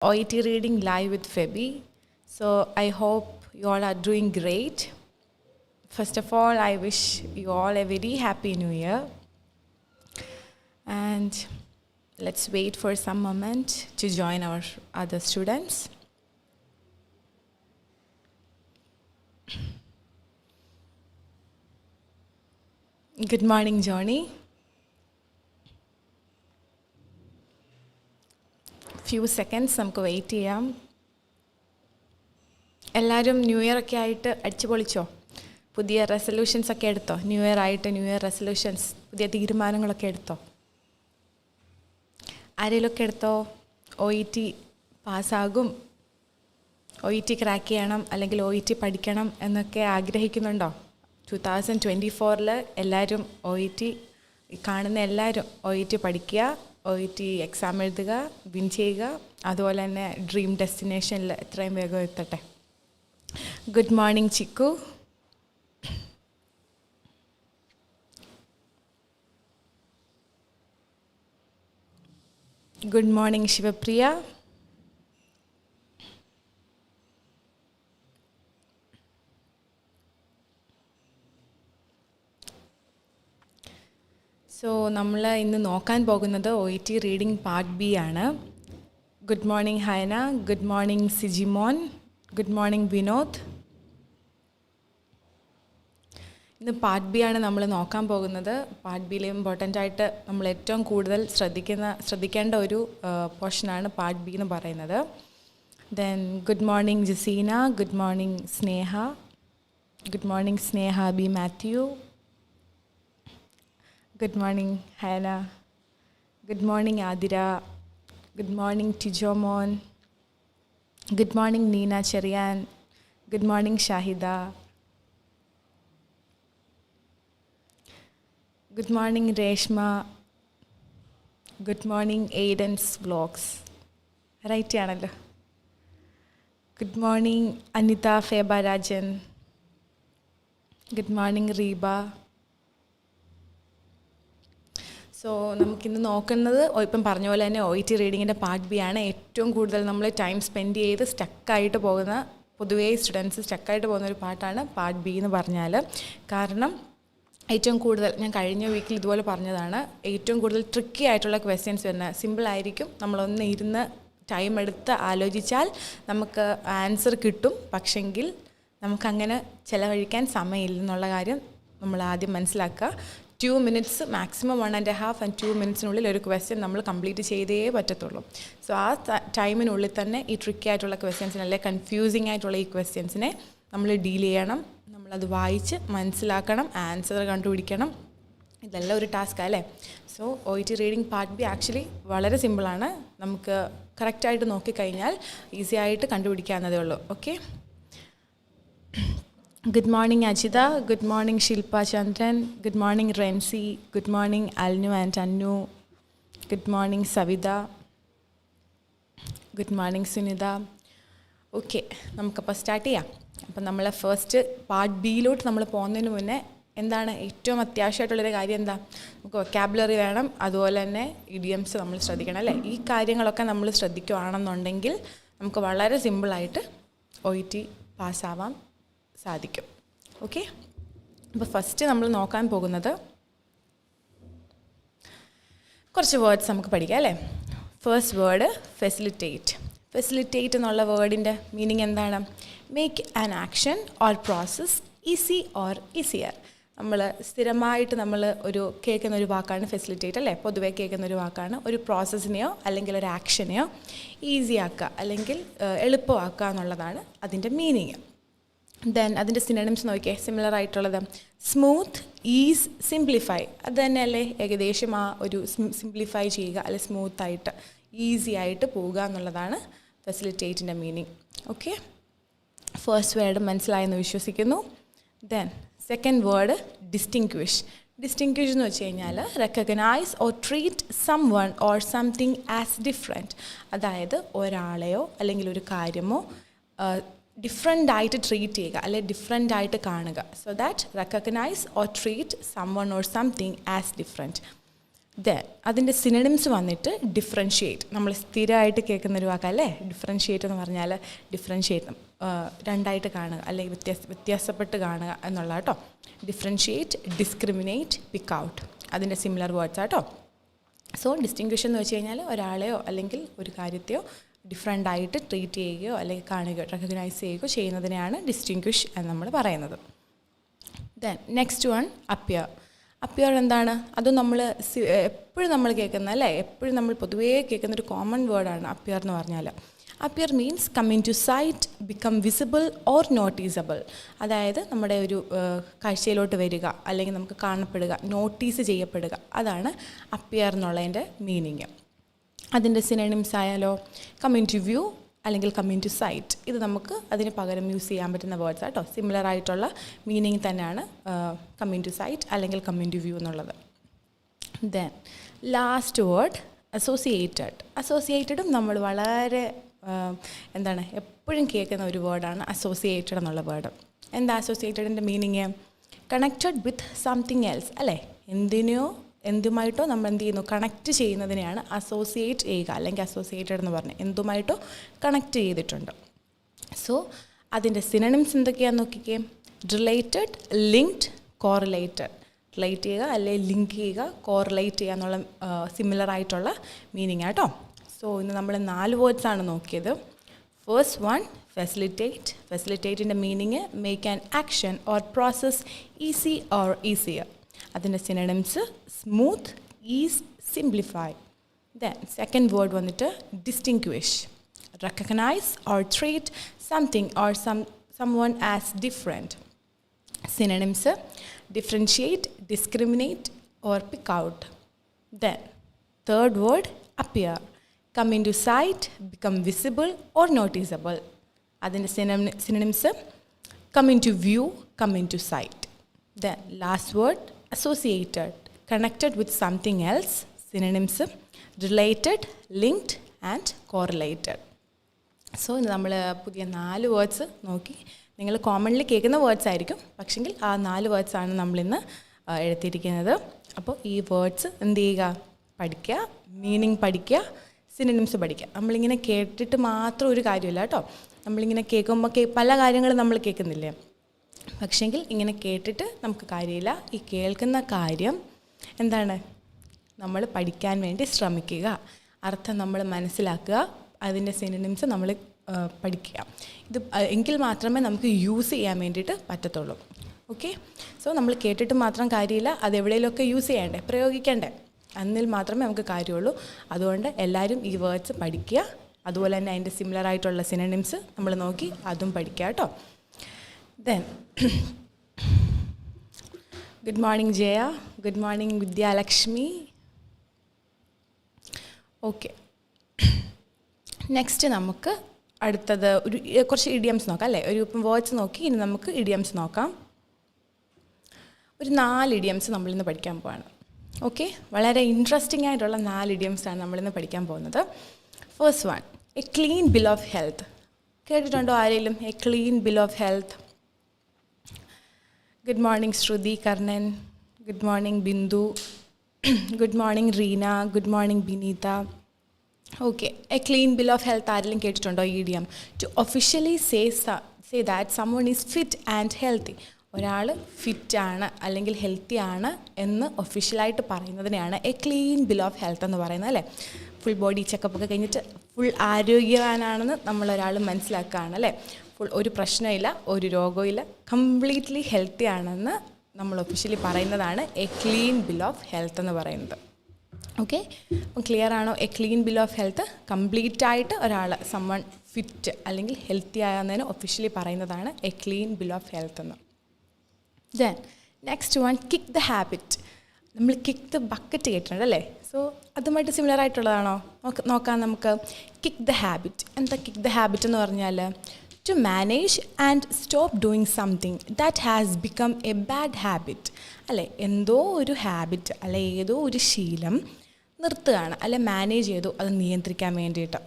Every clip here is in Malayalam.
OET Reading Live with Feby. So I hope you all are doing great. First of all, I wish you all a very happy new year. And let's wait for some moment to join our other students. Good morning, Johnny. Few seconds നമുക്ക് വെയിറ്റ് ചെയ്യാം. എല്ലാവരും ന്യൂ ഇയർ ഒക്കെ ആയിട്ട് അടിച്ചു പൊളിച്ചോ? പുതിയ റെസൊല്യൂഷൻസ് ഒക്കെ എടുത്തോ? ന്യൂ ഇയർ ആയിട്ട് ന്യൂ ഇയർ റെസൊല്യൂഷൻസ്, പുതിയ തീരുമാനങ്ങളൊക്കെ എടുത്തോ? ആരെങ്കിലുമൊക്കെ എടുത്തോ? OET പാസ്സാകും, OET ക്രാക്ക് ചെയ്യണം, അല്ലെങ്കിൽ OET പഠിക്കണം എന്നൊക്കെ ആഗ്രഹിക്കുന്നുണ്ടോ? 2024 എല്ലാവരും OET കാണുന്ന എല്ലാവരും OET പഠിക്കുക, OET എക്സാം എഴുതുക, വിൻ ചെയ്യുക, അതുപോലെ തന്നെ ഡ്രീം ഡെസ്റ്റിനേഷനിൽ എത്രയും വേഗം എത്തട്ടെ. Good morning Chikku. Good morning Shivapriya. So നമ്മൾ ഇന്ന് നോക്കാൻ പോകുന്നത് OET റീഡിംഗ് പാർട്ട് B ആണ്. Good morning Haina, good morning Sijimon, good morning Vinod. ഇന്ന് പാർട്ട് B ആണ് നമ്മൾ നോക്കാൻ പോകുന്നത്. പാർട്ട് ബിയിൽ ഇമ്പോർട്ടൻ്റ് ആയിട്ട് നമ്മൾ ഏറ്റവും കൂടുതൽ ശ്രദ്ധിക്കേണ്ട ഒരു പോർഷനാണ് പാർട്ട് B എന്ന് പറയുന്നത്. Then good morning Jaseena, good morning Sneha, good morning Sneha B Mathew, good morning Hannah, good morning Adira, good morning Tijomon, good morning Nina Cherian, good morning Shahida, good morning Reshma, good morning Aiden's Vlogs, right yanallo. Good morning Anita Febarajan, good morning Reba. So നമുക്കിന്ന് നോക്കുന്നത് ഇപ്പം പറഞ്ഞ പോലെ തന്നെ OET റീഡിങ്ങിൻ്റെ പാർട്ട് B ആണ്. ഏറ്റവും കൂടുതൽ നമ്മൾ ടൈം സ്പെൻഡ് ചെയ്ത് സ്റ്റക്കായിട്ട് പോകുന്ന, പൊതുവേ സ്റ്റുഡൻസ് സ്റ്റക്കായിട്ട് പോകുന്ന ഒരു പാർട്ടാണ് പാർട്ട് B എന്ന് പറഞ്ഞാൽ. കാരണം ഏറ്റവും കൂടുതൽ, ഞാൻ കഴിഞ്ഞ വീക്കിൽ ഇതുപോലെ പറഞ്ഞതാണ്, ഏറ്റവും കൂടുതൽ ട്രിക്കി ആയിട്ടുള്ള ക്വസ്റ്റ്യൻസ് വരുന്നത്. സിമ്പിളായിരിക്കും, നമ്മളൊന്ന് ഇരുന്ന് ടൈം എടുത്ത് ആലോചിച്ചാൽ നമുക്ക് ആൻസർ കിട്ടും. പക്ഷെങ്കിൽ നമുക്കങ്ങനെ ചിലവഴിക്കാൻ സമയമില്ലെന്നുള്ള കാര്യം നമ്മൾ ആദ്യം മനസ്സിലാക്കുക. 2 minutes മാക്സിമം 1.5 and 2 minutesനുള്ളിൽ ഒരു ക്വസ്റ്റ്യൻ നമ്മൾ കംപ്ലീറ്റ് ചെയ്തേ പറ്റത്തുള്ളൂ. സോ ആ ടൈമിനുള്ളിൽ തന്നെ ഈ ട്രിക്കി ആയിട്ടുള്ള ക്വസ്റ്റ്യൻസിനെ, അല്ലെങ്കിൽ കൺഫ്യൂസിങ് ആയിട്ടുള്ള ഈ ക്വസ്റ്റ്യൻസിനെ നമ്മൾ ഡീൽ ചെയ്യണം. നമ്മളത് വായിച്ച് മനസ്സിലാക്കണം, ആൻസർ കണ്ടുപിടിക്കണം. ഇതെല്ലാം ഒരു ടാസ്ക് അല്ലേ. So OET reading part B actually വളരെ സിമ്പിളാണ്. നമുക്ക് കറക്റ്റായിട്ട് നോക്കിക്കഴിഞ്ഞാൽ ഈസി ആയിട്ട് കണ്ടുപിടിക്കാവുന്നതേ ഉള്ളൂ. Okay, good morning Ajita, good morning Shilpa Chandran, good morning Rensi, good morning Alnu and Annu, good morning Savida, good morning Sunida. Okay, നമുക്കപ്പോൾ സ്റ്റാർട്ട് ചെയ്യാം. അപ്പം നമ്മൾ ഫസ്റ്റ് പാർട്ട് Bയിലോട്ട് നമ്മൾ പോകുന്നതിന് മുന്നേ എന്താണ് ഏറ്റവും അത്യാവശ്യമായിട്ടുള്ളൊരു കാര്യം? എന്താ? നമുക്ക് വൊക്കാബുലറി വേണം, അതുപോലെ തന്നെ ഇഡിയംസ് നമ്മൾ ശ്രദ്ധിക്കണം അല്ലേ. ഈ കാര്യങ്ങളൊക്കെ നമ്മൾ ശ്രദ്ധിക്കുകയാണെന്നുണ്ടെങ്കിൽ നമുക്ക് വളരെ സിമ്പിളായിട്ട് OET പാസ്സാവാൻ സാധിക്കും. ഓക്കെ, അപ്പോൾ ഫസ്റ്റ് നമ്മൾ നോക്കാൻ പോകുന്നത് കുറച്ച് വേർഡ്സ് നമുക്ക് പഠിക്കാം അല്ലേ. First word facilitate. ഫെസിലിറ്റേറ്റ് എന്നുള്ള വേർഡിൻ്റെ മീനിങ് എന്താണ്? Make an action or process easy or easier. നമ്മൾ സ്ഥിരമായിട്ട് നമ്മൾ കേൾക്കുന്ന ഒരു വാക്കാണ് ഫെസിലിറ്റേറ്റ് അല്ലേ. പൊതുവേ കേൾക്കുന്ന ഒരു വാക്കാണ്. ഒരു പ്രോസസ്സിനെയോ അല്ലെങ്കിൽ ഒരു ആക്ഷനെയോ ഈസി ആക്കുക അല്ലെങ്കിൽ എളുപ്പമാക്കുക എന്നുള്ളതാണ് അതിൻ്റെ മീനിങ്. ദെൻ അതിൻ്റെ സിനോണിംസ് നോക്കിയേ, സിമിലർ ആയിട്ടുള്ളത് സ്മൂത്ത്, ഈസ്, സിംപ്ലിഫൈ. അത് തന്നെയല്ലേ ഏകദേശം ആ ഒരു സിംപ്ലിഫൈ ചെയ്യുക അല്ലെങ്കിൽ സ്മൂത്തായിട്ട് ഈസി ആയിട്ട് പോവുക എന്നുള്ളതാണ് ഫെസിലിറ്റേറ്റിൻ്റെ മീനിങ്. ഓക്കെ, ഫസ്റ്റ് വേർഡ് മനസ്സിലായെന്ന് വിശ്വസിക്കുന്നു. Then second word distinguish. Distinguish എന്ന് വെച്ച് കഴിഞ്ഞാൽ recognise or treat someone or something as different. അതായത് ഒരാളെയോ അല്ലെങ്കിൽ ഒരു കാര്യമോ ഡിഫറെൻ്റ് ആയിട്ട് ട്രീറ്റ് ചെയ്യുക അല്ലെങ്കിൽ ഡിഫറെൻ്റ് ആയിട്ട് കാണുക. So that recognise or treat someone or something as different. Then അതിൻ്റെ സിനണിംസ് വന്നിട്ട് ഡിഫറൻഷിയേറ്റ്. നമ്മൾ സ്ഥിരമായിട്ട് കേൾക്കുന്നൊരു വാക്കല്ലേ ഡിഫറൻഷിയേറ്റ് എന്ന് പറഞ്ഞാൽ. ഡിഫറൻഷിയേറ്റ് രണ്ടായിട്ട് കാണുക അല്ലെങ്കിൽ വ്യത്യാസപ്പെട്ട് കാണുക എന്നുള്ള കേട്ടോ. ഡിഫറൻഷിയേറ്റ്, ഡിസ്ക്രിമിനേറ്റ്, പിക്ക് ഔട്ട് അതിൻ്റെ സിമിലർ വേർഡ്സ് ആട്ടോ. സോ ഡിസ്റ്റിങ്വിഷ് എന്ന് വെച്ച് കഴിഞ്ഞാൽ ഒരാളെയോ അല്ലെങ്കിൽ ഒരു കാര്യത്തെയോ ഡിഫറെൻ്റ് ആയിട്ട് ട്രീറ്റ് ചെയ്യുകയോ അല്ലെങ്കിൽ കാണുകയോ റെക്കഗ്നൈസ് ചെയ്യുകയോ ചെയ്യുന്നതിനെയാണ് ഡിസ്റ്റിങ്വിഷ് എന്ന് നമ്മൾ പറയുന്നത്. Then next one appear. Appear എന്താണ്? അത് നമ്മൾ എപ്പോഴും നമ്മൾ കേൾക്കുന്ന അല്ലേ, എപ്പോഴും നമ്മൾ പൊതുവേ കേൾക്കുന്നൊരു കോമൺ വേർഡാണ് അപ്പിയർ എന്ന് പറഞ്ഞാൽ. Appear means come into sight, become visible or noticeable. അതായത് നമ്മുടെ ഒരു കാഴ്ചയിലോട്ട് വരിക അല്ലെങ്കിൽ നമുക്ക് കാണപ്പെടുക, നോട്ടീസ് ചെയ്യപ്പെടുക, അതാണ് അപ്പിയർ എന്നുള്ളതിൻ്റെ മീനിങ്. അതിൻ്റെ സിനണിംസ് ആയാലോ കം ഇൻ ടു വ്യൂ അല്ലെങ്കിൽ കം ഇൻ ടു സൈറ്റ്. ഇത് നമുക്ക് അതിന് പകരം യൂസ് ചെയ്യാൻ പറ്റുന്ന വേർഡ്സ് ആട്ടോ. സിമിലർ ആയിട്ടുള്ള മീനിങ് തന്നെയാണ് കം ഇൻ ടു സൈറ്റ് അല്ലെങ്കിൽ കം ഇൻ ടു വ്യൂ എന്നുള്ളത്. Then last word associated. അസോസിയേറ്റഡും നമ്മൾ വളരെ എന്താണ് എപ്പോഴും കേൾക്കുന്ന ഒരു വേർഡാണ് അസോസിയേറ്റഡ് എന്നുള്ള വേർഡ്. എന്താ അസോസിയേറ്റഡിൻ്റെ meaning? Connected with something else അല്ലേ, എന്തുമായിട്ടോ നമ്മൾ എന്ത് ചെയ്യുന്നു, കണക്റ്റ് ചെയ്യുന്നതിനെയാണ് അസോസിയേറ്റ് ചെയ്യുക അല്ലെങ്കിൽ അസോസിയേറ്റഡ് എന്ന് പറഞ്ഞ് എന്തുമായിട്ടോ കണക്റ്റ് ചെയ്തിട്ടുണ്ട്. സോ അതിൻ്റെ സിനണിംസ് എന്തൊക്കെയാണെന്ന് നോക്കിക്കേ. Related, linked, correlated. റിലേറ്റ് ചെയ്യുക അല്ലെങ്കിൽ ലിങ്ക് ചെയ്യുക, കോറിലേറ്റ് ചെയ്യുക എന്നുള്ള സിമിലർ ആയിട്ടുള്ള മീനിങ് ആട്ടോ. സോ ഇന്ന് നമ്മൾ 4 വേർഡ്സാണ് നോക്കിയത്. First one facilitate. ഫെസിലിറ്റേറ്റിൻ്റെ meaning make an action or process easy or easier. അതിൻ്റെ synonyms smooth, ease, simplify. Then second word വന്നിട്ട് distinguish. Recognise or treat something or someone as different. Synonyms differentiate, discriminate or pick out. Then third word appear. Come into sight, become visible or noticeable. Adinte synonyms come into view, come into sight. Then last word associated, connected with something else. Synonyms related, linked and correlated. So ഇന്ന് നമ്മൾ പുതിയ 4 വേർഡ്സ് നോക്കി. നിങ്ങൾ കോമൺലി കേൾക്കുന്ന വേർഡ്സ് ആയിരിക്കും, പക്ഷെങ്കിൽ ആ 4 വേർഡ്സാണ് നമ്മളിന്ന് എഴുതിയിരിക്കുന്നത്. അപ്പോൾ ഈ വേർഡ്സ് എന്ത് ചെയ്യുക, പഠിക്കുക, മീനിങ് പഠിക്കുക, സിനണിംസ് പഠിക്കുക. നമ്മളിങ്ങനെ കേട്ടിട്ട് മാത്രം ഒരു കാര്യമില്ല കേട്ടോ. നമ്മളിങ്ങനെ കേൾക്കുമ്പോൾ പല കാര്യങ്ങളും നമ്മൾ കേൾക്കുന്നില്ലേ, പക്ഷെങ്കിൽ ഇങ്ങനെ കേട്ടിട്ട് നമുക്ക് കാര്യമില്ല. ഈ കേൾക്കുന്ന കാര്യം എന്താണ്, നമ്മൾ പഠിക്കാൻ വേണ്ടി ശ്രമിക്കുക, അർത്ഥം നമ്മൾ മനസ്സിലാക്കുക, അതിൻ്റെ സിനണിംസ് നമ്മൾ പഠിക്കുക. ഇത് എങ്കിൽ മാത്രമേ നമുക്ക് യൂസ് ചെയ്യാൻ വേണ്ടിയിട്ട് പറ്റത്തുള്ളൂ. ഓക്കെ, സോ നമ്മൾ കേട്ടിട്ട് മാത്രം കാര്യമില്ല, അതെവിടെയെങ്കിലുമൊക്കെ യൂസ് ചെയ്യണ്ടേ, പ്രയോഗിക്കണ്ടേ, എന്നിൽ മാത്രമേ നമുക്ക് കാര്യമുള്ളൂ. അതുകൊണ്ട് എല്ലാവരും ഈ വേർഡ്സ് പഠിക്കുക. അതുപോലെ തന്നെ അതിൻ്റെ സിമിലർ ആയിട്ടുള്ള സിനണിംസ് നമ്മൾ നോക്കി അതും പഠിക്കുക കേട്ടോ. Then good morning Jaya, good morning Vidyalakshmi. Okay, next നമുക്ക് അടുത്തത് കുറച്ച് ഇഡിയംസ് നോക്കാം അല്ലേ. ഇപ്പം വേർഡ്സ് നോക്കി, ഇനി നമുക്ക് ഇഡിയംസ് നോക്കാം. ഒരു 4 ഇഡിയംസ് നമ്മളിന്ന് പഠിക്കാൻ പോവാണ്. ഓക്കെ, വളരെ ഇൻട്രസ്റ്റിംഗ് ആയിട്ടുള്ള 4 ഇഡിയംസാണ് നമ്മളിന്ന് പഠിക്കാൻ പോകുന്നത്. First one, a clean bill of health. കേട്ടിട്ടുണ്ടോ ആരെങ്കിലും a clean bill of health? Good morning Shruthi Karnan, good morning Bindu, good morning Reena, good morning Bineetha. Okay, a clean bill of health ആരെങ്കിലും കേട്ടിട്ടുണ്ടോ ഈ idiom? To officially say that someone is fit and healthy. ഒരാൾ ഫിറ്റാണ് അല്ലെങ്കിൽ ഹെൽത്തി ആണ് എന്ന് ഒഫീഷ്യലായിട്ട് പറയുന്നതിനെയാണ് a clean bill of health എന്ന് പറയുന്നത് അല്ലേ. ഫുൾ ബോഡി ചെക്കപ്പ് ഒക്കെ കഴിഞ്ഞിട്ട് ഫുൾ ആരോഗ്യവാനാണെന്ന് നമ്മളൊരാൾ മനസ്സിലാക്കുകയാണ് അല്ലേ. ഫുൾ ഒരു പ്രശ്നമില്ല, ഒരു രോഗമില്ല, കംപ്ലീറ്റ്ലി ഹെൽത്തി ആണെന്ന് നമ്മൾ ഒഫീഷ്യലി പറയുന്നതാണ് a clean bill of health എന്ന് പറയുന്നത്. ഓക്കെ, അപ്പം ക്ലിയർ ആണോ? A clean bill of health complete ആയിട്ട് ഒരാൾ സമ്മൺ ഫിറ്റ് അല്ലെങ്കിൽ ഹെൽത്തി ആകുന്നതിന് ഒഫീഷ്യലി പറയുന്നതാണ് a clean bill of health എന്ന്. Then next one, kick the habit. നമ്മൾ കിക്ക് ദ ബക്കറ്റ് കേട്ടിട്ടുണ്ട് അല്ലേ. സോ അതുമായിട്ട് സിമിലർ ആയിട്ടുള്ളതാണോ? നോക്കാം നമുക്ക്. Kick the habit. എന്താ കിക്ക് ദ ഹാബിറ്റ് എന്ന് പറഞ്ഞാൽ? To manage and stop doing something that has become a bad habit അല്ലേ. എന്തോ ഒരു ഹാബിറ്റ് അല്ലെ ഏതോ ഒരു ശീലം നിർത്തുകയാണ് അല്ലെ മാനേജ് ചെയ്തു അത് നിയന്ത്രിക്കാൻ വേണ്ടിയിട്ട്.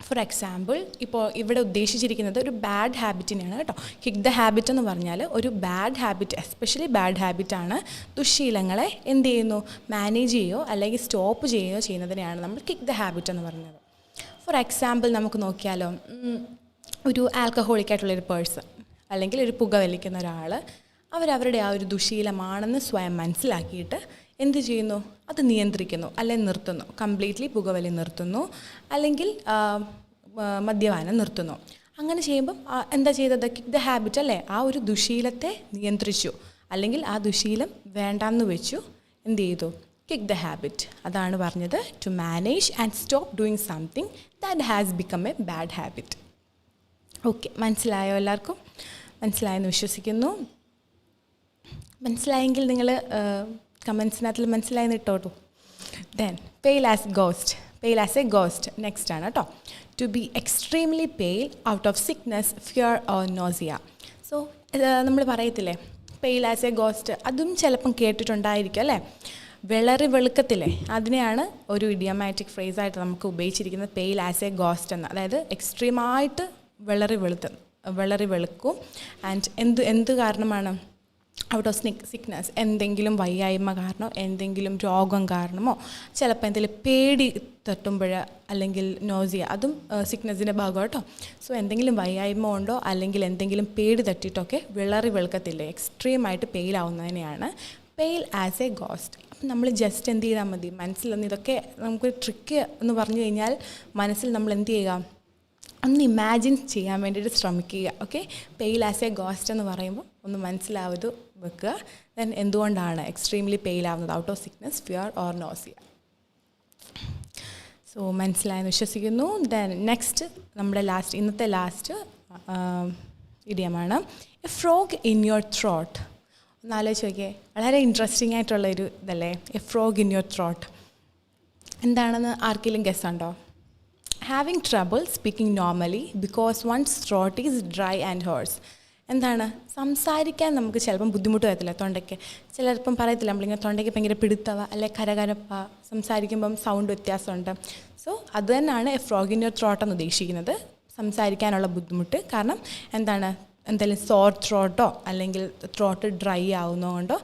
ഫോർ എക്സാമ്പിൾ ഇപ്പോൾ ഇവിടെ ഉദ്ദേശിച്ചിരിക്കുന്നത് ഒരു ബാഡ് ഹാബിറ്റിനെയാണ് കേട്ടോ. കിക്ക് ദ ഹാബിറ്റ് എന്ന് പറഞ്ഞാൽ ഒരു ബാഡ് ഹാബിറ്റ്, എസ്പെഷ്യലി ബാഡ് ഹാബിറ്റാണ് ദുശ്ശീലങ്ങളെ എന്ത് ചെയ്യുന്നു, മാനേജ് ചെയ്യുകയോ അല്ലെങ്കിൽ സ്റ്റോപ്പ് ചെയ്യുകയോ ചെയ്യുന്നതിനെയാണ് നമ്മൾ കിക്ക് ദ ഹാബിറ്റ് എന്ന് പറയുന്നത്. ഫോർ എക്സാമ്പിൾ നമുക്ക് നോക്കിയാലോ, ഒരു ആൽക്കഹോളിക്കായിട്ടുള്ളൊരു പേഴ്സൺ അല്ലെങ്കിൽ ഒരു പുകവലിക്കുന്ന ഒരാൾ അവരവരുടെ ആ ഒരു ദുശ്ശീലമാണെന്ന് സ്വയം മനസ്സിലാക്കിയിട്ട് എന്ത് ചെയ്യുന്നു, അത് നിയന്ത്രിക്കുന്നു അല്ലെങ്കിൽ നിർത്തുന്നു. കംപ്ലീറ്റ്ലി പുകവലി നിർത്തുന്നു അല്ലെങ്കിൽ മദ്യപാനം നിർത്തുന്നു. അങ്ങനെ ചെയ്യുമ്പം എന്താ ചെയ്തത്, കിക്ക് ദ ഹാബിറ്റ് അല്ലേ, ആ ഒരു ദുശ്ശീലത്തെ നിയന്ത്രിച്ചു അല്ലെങ്കിൽ ആ ദുശ്ശീലം വേണ്ടാന്ന് വെച്ചു. എന്ത് ചെയ്തു, കിക്ക് ദ ഹാബിറ്റ്. അതാണ് പറഞ്ഞത്, to manage and stop doing something that has become a bad habit. Okay, മനസ്സിലായോ? എല്ലാവർക്കും മനസ്സിലായെന്ന് വിശ്വസിക്കുന്നു. മനസ്സിലായെങ്കിൽ നിങ്ങൾ കമൻസിനകത്തിൽ മനസ്സിലായെന്ന് ഇട്ടോട്ടു. Then pale as ghost. Pale as a ghost next ആണ് കേട്ടോ. To be extremely pale out of sickness, fear or nausea. So നമ്മൾ പറയത്തില്ലേ പെയിൽ ആസ് എ ഗോസ്റ്റ്, അതും ചിലപ്പം കേട്ടിട്ടുണ്ടായിരിക്കും അല്ലേ. വിളറി വെളുക്കത്തില്ലേ, അതിനെയാണ് ഒരു ഇഡിയോമാറ്റിക് ഫ്രേസായിട്ട് നമുക്ക് ഉപയോഗിച്ചിരിക്കുന്നത്, പെയിൽ ആസ് എ ഗോസ്റ്റ് എന്ന്. അതായത് എക്സ്ട്രീമായിട്ട് വിളറി വെളുക്കും. ആൻഡ് എന്ത് കാരണമാണ്, ഔട്ട് ഓഫ് സിക്നെസ്, എന്തെങ്കിലും വയ്യായ്മ കാരണമോ എന്തെങ്കിലും രോഗം കാരണമോ, ചിലപ്പോൾ എന്തെങ്കിലും പേടി തട്ടുമ്പോൾ അല്ലെങ്കിൽ നോസിയ, അതും സിക്നെസ്സിൻ്റെ ഭാഗം കേട്ടോ. സോ എന്തെങ്കിലും വയ്യായ്മ കൊണ്ടോ അല്ലെങ്കിൽ എന്തെങ്കിലും പേടി തട്ടിയിട്ടൊക്കെ വിളറി വെളുക്കത്തില്ലേ, എക്സ്ട്രീമായിട്ട് പെയിലാവുന്നതിനെയാണ് പെയിൽ ആസ് എ ഗോസ്റ്റ്. അപ്പം നമ്മൾ ജസ്റ്റ് എന്ത് ചെയ്താൽ മതി, മനസ്സിലൊന്ന് ഇതൊക്കെ നമുക്കൊരു ട്രിക്ക് എന്ന് പറഞ്ഞു കഴിഞ്ഞാൽ മനസ്സിൽ നമ്മൾ എന്ത് ചെയ്യുക, ഒന്ന് ഇമാജിൻ ചെയ്യാൻ വേണ്ടിയിട്ട് ശ്രമിക്കുക. Okay, pale as a ghost എന്ന് പറയുമ്പോൾ ഒന്ന് മനസ്സിലാവത് വെക്കുക. ദെൻ എന്തുകൊണ്ടാണ് എക്സ്ട്രീംലി പെയിലാവുന്നത്, out of sickness, fear or nausea. So മനസ്സിലായെന്ന് വിശ്വസിക്കുന്നു. ദെൻ നെക്സ്റ്റ് നമ്മുടെ ഇന്നത്തെ ലാസ്റ്റ് ഇഡിയമാണ് a frog in your throat. ഒന്ന് ആലോചിച്ച് നോക്കിയേ, വളരെ ഇൻട്രസ്റ്റിംഗ് ആയിട്ടുള്ളൊരു ഇതല്ലേ a frog in your throat. എന്താണെന്ന് ആർക്കെങ്കിലും ഗസ് ഉണ്ടോ? Having trouble speaking normally because one's throat is dry and hurts. എന്താണ്, സംസാരിക്കാൻ നമുക്ക് ചിലപ്പം ബുദ്ധിമുട്ട് വരത്തില്ല, തൊണ്ടയ്ക്ക് ചിലപ്പം പറയത്തില്ല നമ്മളിങ്ങനെ തൊണ്ടയ്ക്ക് ഭയങ്കര പിടുത്തവ അല്ലെ കരകരപ്പ, സംസാരിക്കുമ്പം സൗണ്ട് വ്യത്യാസമുണ്ട്. സോ അത് തന്നെയാണ് A frog in your throat എന്ന് ഉദ്ദേശിക്കുന്നത്, സംസാരിക്കാനുള്ള ബുദ്ധിമുട്ട്. കാരണം എന്താണ്, എന്തെങ്കിലും സോർ ത്രോട്ടോ അല്ലെങ്കിൽ ത്രോട്ട് ഡ്രൈ ആവുന്നതുകൊണ്ടോ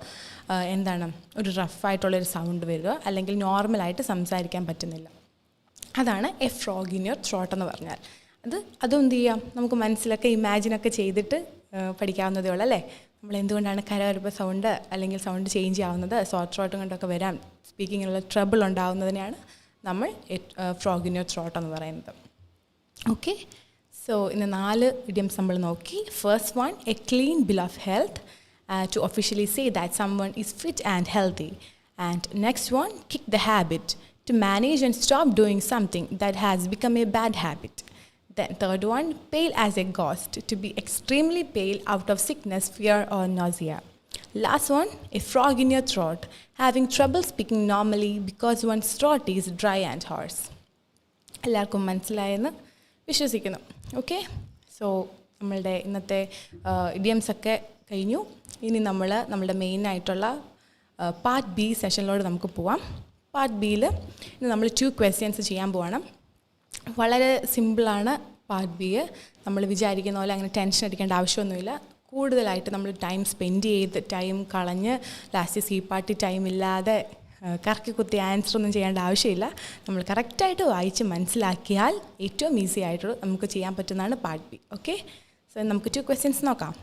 എന്താണ് ഒരു റഫായിട്ടുള്ളൊരു സൗണ്ട് വരിക അല്ലെങ്കിൽ നോർമലായിട്ട് സംസാരിക്കാൻ പറ്റുന്നില്ല. അതാണ് A frog in your throat എന്ന് പറഞ്ഞാൽ. അതും എന്ത് ചെയ്യാം, നമുക്ക് മനസ്സിലൊക്കെ ഇമാജിനൊക്കെ ചെയ്തിട്ട് പഠിക്കാവുന്നതേ ഉള്ളൂ അല്ലേ. നമ്മൾ എന്തുകൊണ്ടാണ് കരകരപ്പ് സൗണ്ട് അല്ലെങ്കിൽ സൗണ്ട് ചേഞ്ച് ആവുന്നത്, സോർ ത്രോട്ടും കൊണ്ടൊക്കെ വരാം, സ്പീക്കിങ്ങിനുള്ള ട്രബിൾ ഉണ്ടാവുന്നതിനെയാണ് നമ്മൾ ഫ്രോഗ് ഇൻ യുവർ ത്രോട്ട് എന്ന് പറയുന്നത്. ഓക്കെ, സോ ഇന്ന് 4 ഇഡിയംസ് നമ്മൾ നോക്കി. First one, a clean bill of health, to officially say that someone is fit and healthy. And next one, kick the habit, to manage and stop doing something that has become a bad habit. Then third one, pale as a ghost, to be extremely pale out of sickness, fear or nausea. Last one, a frog in your throat, having trouble speaking normally because one's throat is dry and hoarse. എല്ലാവർക്കും മനസ്സിലായെന്ന് വിശ്വസിക്കുന്നു. ഓക്കെ, സോ നമ്മളുടെ ഇന്നത്തെ ഇഡിയംസൊക്കെ കഴിഞ്ഞു. ഇനി നമ്മളുടെ മെയിനായിട്ടുള്ള പാർട്ട് ബി സെഷനിലോട് നമുക്ക് പോവാം. പാർട്ട് ബിയിൽ ഇന്ന് നമ്മൾ 2 ക്വസ്റ്റ്യൻസ് ചെയ്യാൻ പോവാണ്. വളരെ സിമ്പിളാണ് പാർട്ട് ബി. നമ്മൾ വിചാരിക്കുന്ന പോലെ അങ്ങനെ ടെൻഷൻ അടിക്കേണ്ട ആവശ്യമൊന്നുമില്ല. കൂടുതലായിട്ട് നമ്മൾ ടൈം സ്പെൻഡ് ചെയ്ത് ടൈം കളഞ്ഞ് ലാസ്റ്റ് സി പാർട്ടി ടൈം ഇല്ലാതെ കറക്കി കുത്തി ആൻസർ ഒന്നും ചെയ്യേണ്ട ആവശ്യമില്ല. നമ്മൾ കറക്റ്റായിട്ട് വായിച്ച് മനസ്സിലാക്കിയാൽ ഏറ്റവും ഈസി ആയിട്ട് നമുക്ക് ചെയ്യാൻ പറ്റുന്നതാണ് പാർട്ട് ബി. ഓക്കെ, സോ നമുക്ക് 2 ക്വസ്റ്റ്യൻസ് നോക്കാം.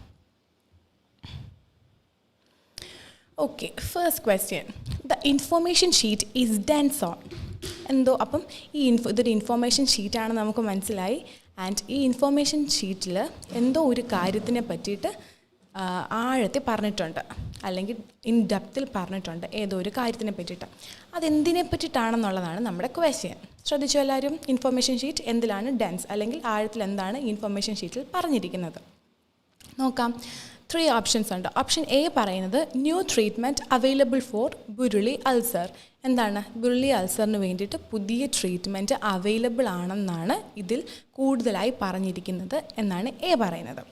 Okay, first question, the information sheet is dense on. അപ്പം ഇതൊരു ഇൻഫോർമേഷൻ ഷീറ്റാണെന്ന് നമുക്ക് മനസ്സിലായി. ആൻഡ് ഈ ഇൻഫോർമേഷൻ ഷീറ്റിൽ എന്തോ ഒരു കാര്യത്തിനെ പറ്റിയിട്ട് ആഴത്തിൽ പറഞ്ഞിട്ടുണ്ട് അല്ലെങ്കിൽ ഇൻ ഡെപ്തിൽ പറഞ്ഞിട്ടുണ്ട്, ഏതോ ഒരു കാര്യത്തിനെ പറ്റിയിട്ട്. അതെന്തിനെ പറ്റിയിട്ടാണെന്നുള്ളതാണ് നമ്മുടെ ക്വസ്റ്റ്യൻ. ശ്രദ്ധിച്ചു എല്ലാവരും, ഇൻഫോർമേഷൻ ഷീറ്റ് എന്തിലാണ് ഡെൻസ് അല്ലെങ്കിൽ ആഴത്തിൽ എന്താണ് ഇൻഫോർമേഷൻ ഷീറ്റിൽ പറഞ്ഞിരിക്കുന്നത് നോക്കാം. 3 ഓപ്ഷൻസ് ഉണ്ട്. ഓപ്ഷൻ എ പറയുന്നത് new treatment available for Buruli ulcer. എന്താണ്, ബുരുളി അൾസറിന് വേണ്ടിയിട്ട് പുതിയ ട്രീറ്റ്മെൻറ്റ് അവൈലബിൾ ആണെന്നാണ് ഇതിൽ കൂടുതലായി പറഞ്ഞിരിക്കുന്നത് എന്നാണ് എ പറയുന്നത്.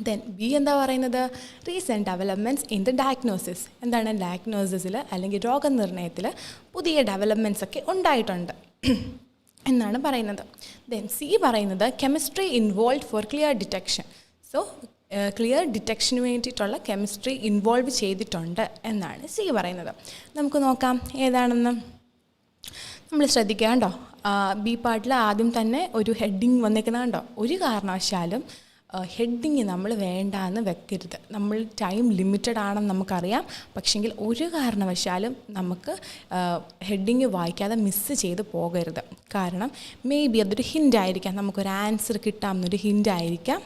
ദെൻ ബി എന്താ പറയുന്നത്, recent developments in the diagnosis. എന്താണ്, ഡയഗ്നോസിസിൽ അല്ലെങ്കിൽ രോഗനിർണയത്തിൽ പുതിയ ഡെവലപ്മെൻറ്റ്സ് ഒക്കെ ഉണ്ടായിട്ടുണ്ട്. എന്നാണ് പറയുന്നത്. ദെൻ സി പറയുന്നത് chemistry involve for clear detection. So clear ഡിറ്റക്ഷന് വേണ്ടിയിട്ടുള്ള കെമിസ്ട്രി ഇൻവോൾവ് ചെയ്തിട്ടുണ്ട് എന്നാണ് സി പറയുന്നത്. നമുക്ക് നോക്കാം ഏതാണെന്ന്. നമ്മൾ ശ്രദ്ധിക്കുക കണ്ടോ, ബി പാർട്ടിൽ ആദ്യം തന്നെ ഒരു ഹെഡിങ് വന്നേക്കുന്നത് കണ്ടോ. ഒരു കാരണവശാലും ഹെഡിങ് നമ്മൾ വേണ്ടാന്ന് വെക്കരുത്. നമ്മൾ ടൈം ലിമിറ്റഡ് ആണെന്ന് നമുക്കറിയാം, പക്ഷെങ്കിൽ ഒരു കാരണവശാലും നമുക്ക് ഹെഡിങ് വായിക്കാതെ മിസ്സ് ചെയ്ത് പോകരുത്. കാരണം മേ ബി അതൊരു ഹിൻ്റായിരിക്കാം, നമുക്കൊരു ആൻസർ കിട്ടാമെന്നൊരു ഹിൻ്റായിരിക്കാം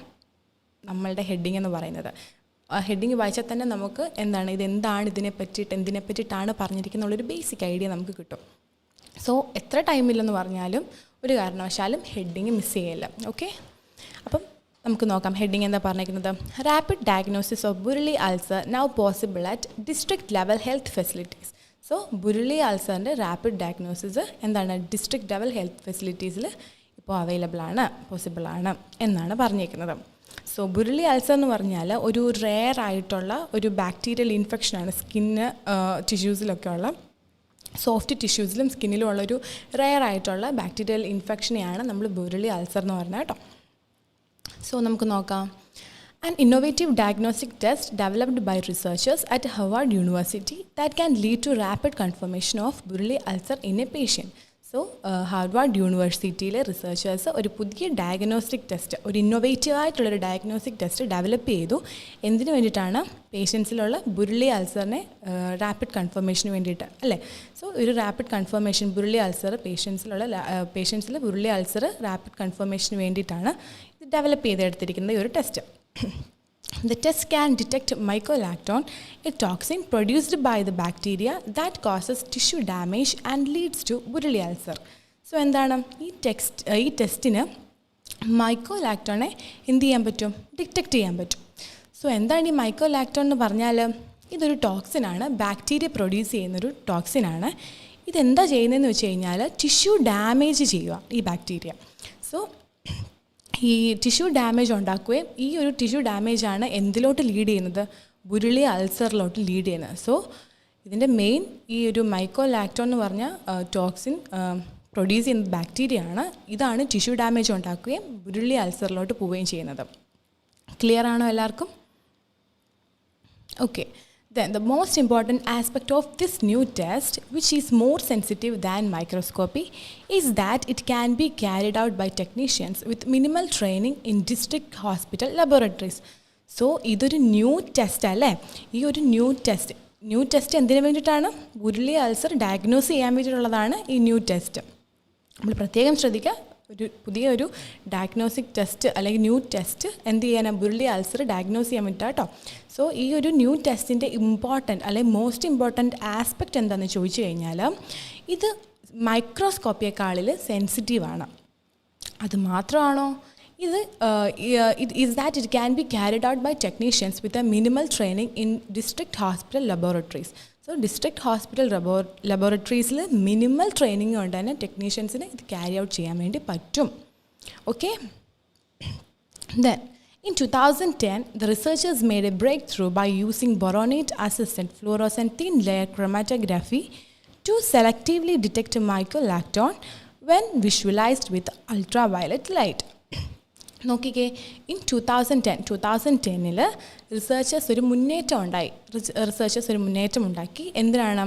നമ്മളുടെ ഹെഡിങ് എന്ന് പറയുന്നത്. ഹെഡിങ് വായിച്ചാൽ തന്നെ നമുക്ക് എന്താണ് എന്തിനെ പറ്റിയിട്ടാണ് പറഞ്ഞിരിക്കുന്നുള്ളൊരു ബേസിക് ഐഡിയ നമുക്ക് കിട്ടും. സോ എത്ര ടൈമില്ലെന്ന് പറഞ്ഞാലും ഒരു കാരണവശാലും ഹെഡിങ് മിസ് ചെയ്യില്ല. ഓക്കെ, അപ്പം നമുക്ക് നോക്കാം ഹെഡിങ് എന്താ പറഞ്ഞിരിക്കുന്നത്. Rapid diagnosis of Buruli ulcer now possible at district level health facilities. So Buruli അൾസറിൻ്റെ റാപ്പിഡ് ഡയഗ്നോസിസ് എന്താണ് ഡിസ്ട്രിക്ട് ലെവൽ ഹെൽത്ത് ഫെസിലിറ്റീസിൽ ഇപ്പോൾ അവൈലബിൾ ആണ്, പോസിബിൾ ആണ് എന്നാണ് പറഞ്ഞിരിക്കുന്നത്. സോ ബുരുളി അൾസർ എന്ന് പറഞ്ഞാൽ ഒരു റെയർ ആയിട്ടുള്ള ഒരു ബാക്ടീരിയൽ ഇൻഫെക്ഷനാണ്. സ്കിന്ന് ടിഷ്യൂസിലൊക്കെ ഉള്ള സോഫ്റ്റ് ടിഷ്യൂസിലും സ്കിന്നിലും ഉള്ളൊരു റെയർ ആയിട്ടുള്ള ബാക്ടീരിയൽ ഇൻഫെക്ഷനെയാണ് നമ്മൾ ബുരുളി അൾസർ എന്ന് പറഞ്ഞത് കേട്ടോ. സോ നമുക്ക് നോക്കാം. An innovative diagnostic test developed by researchers at Harvard University that can lead to rapid confirmation of Buruli ulcer in a patient. So Harvard യൂണിവേഴ്സിറ്റിയിലെ റിസർച്ചേഴ്സ് ഒരു പുതിയ ഡയഗ്നോസ്റ്റിക് ടെസ്റ്റ്, ഒരു ഇന്നൊവേറ്റീവായിട്ടുള്ളൊരു ഡയഗ്നോസ്റ്റിക് ടെസ്റ്റ് ഡെവലപ്പ് ചെയ്തു. എന്തിനു വേണ്ടിയിട്ടാണ്? പേഷ്യൻസിലുള്ള ബുരുളി അൾസറിനെ റാപ്പിഡ് കൺഫർമേഷന് വേണ്ടിയിട്ട് അല്ലേ. സോ ഒരു റാപ്പിഡ് കൺഫർമേഷൻ ബുരുളി അൾസർ പേഷ്യൻസിൽ ബുരുളി അൾസർ റാപ്പിഡ് കൺഫർമേഷന് വേണ്ടിയിട്ടാണ് ഇത് ഡെവലപ്പ് ചെയ്തെടുത്തിരിക്കുന്ന ഈ ഒരു test. The test can detect mycolacton, a toxin produced by the bacteria that causes tissue damage and leads to Buruli ulcer. So എന്താണ് ഈ ടെസ്റ്റിന് മൈക്കോലാക്ടോണെ എന്ത് ചെയ്യാൻ പറ്റും? ഡിറ്റക്റ്റ് ചെയ്യാൻ പറ്റും. സോ എന്താണ് ഈ മൈക്കോലാക്ടോൺ എന്ന് പറഞ്ഞാൽ? ഇതൊരു ടോക്സിനാണ്, ബാക്ടീരിയ പ്രൊഡ്യൂസ് ചെയ്യുന്നൊരു ടോക്സിനാണ്. ഇതെന്താ ചെയ്യുന്നതെന്ന് വെച്ച് കഴിഞ്ഞാൽ ടിഷ്യൂ ഡാമേജ് ചെയ്യുക ഈ ബാക്ടീരിയ. സോ ഈ ടിഷ്യൂ ഡാമേജ് ഉണ്ടാക്കുകയും ഈ ഒരു ടിഷ്യൂ ഡാമേജാണ് എന്തിലോട്ട് ലീഡ് ചെയ്യുന്നത്? ബുരുളി അൾസറിലോട്ട് ലീഡ് ചെയ്യുന്നത്. സോ ഇതിൻ്റെ മെയിൻ ഈ ഒരു മൈക്കോലാക്ടോൺ എന്ന് പറഞ്ഞ ടോക്സിൻ പ്രൊഡ്യൂസ് ചെയ്യുന്ന ബാക്ടീരിയ ആണ്. ഇതാണ് ടിഷ്യൂ ഡാമേജ് ഉണ്ടാക്കുകയും ബുരുളി അൾസറിലോട്ട് പോവുകയും ചെയ്യുന്നത്. ക്ലിയർ ആണോ എല്ലാവർക്കും? Okay. Then the most important aspect of this new test, which is more sensitive than microscopy, is that it can be carried out by technicians with minimal training in district hospital laboratories. So ഇതൊരു ന്യൂ ടെസ്റ്റ് അല്ലേ. ഈ ഒരു ന്യൂ ടെസ്റ്റ് എന്തിനു വേണ്ടിയിട്ടാണ്? ബുരുളി അൾസർ ഡയഗ്നോസ് ചെയ്യാൻ വേണ്ടിയിട്ടുള്ളതാണ് ഈ ന്യൂ ടെസ്റ്റ്. നമ്മൾ പ്രത്യേകം ശ്രദ്ധിക്കുക, പുതിയൊരു ഡയഗ്നോസ്റ്റിക് ടെസ്റ്റ് അല്ലെങ്കിൽ ന്യൂ ടെസ്റ്റ് എന്ത് ചെയ്യാനാണ്? ബുരുളി അൾസർ ഡയഗ്നോസ് ചെയ്യാൻ വേണ്ടിയിട്ടാണ് കേട്ടോ. സോ ഈ ഒരു ന്യൂ ടെസ്റ്റിൻ്റെ ഇമ്പോർട്ടൻറ്റ് അല്ലെങ്കിൽ മോസ്റ്റ് ഇമ്പോർട്ടൻറ്റ് ആസ്പെക്റ്റ് എന്താണെന്ന് ചോദിച്ചു കഴിഞ്ഞാൽ ഇത് മൈക്രോസ്കോപ്പിയെക്കാളിൽ സെൻസിറ്റീവാണ്. അത് മാത്രമാണോ? ഇത് is that it can be carried out by technicians with a minimal training in district hospital laboratories. So district hospital ലബോറട്ടറീസിൽ മിനിമൽ ട്രെയിനിങ് കൊണ്ട് തന്നെ ടെക്നീഷ്യൻസിന് ഇത് ക്യാരി ഔട്ട് ചെയ്യാൻ വേണ്ടി പറ്റും. Okay. Then in 2010, the researchers made a breakthrough by using boronate-assisted fluorescent thin-layer chromatography to selectively detect mycolacton when visualized with ultraviolet light. നോക്കിക്കേ, ഇൻ 2010 റിസർച്ചേഴ്സ് ഒരു മുന്നേറ്റം ഉണ്ടാക്കി. എന്തിനാണ്?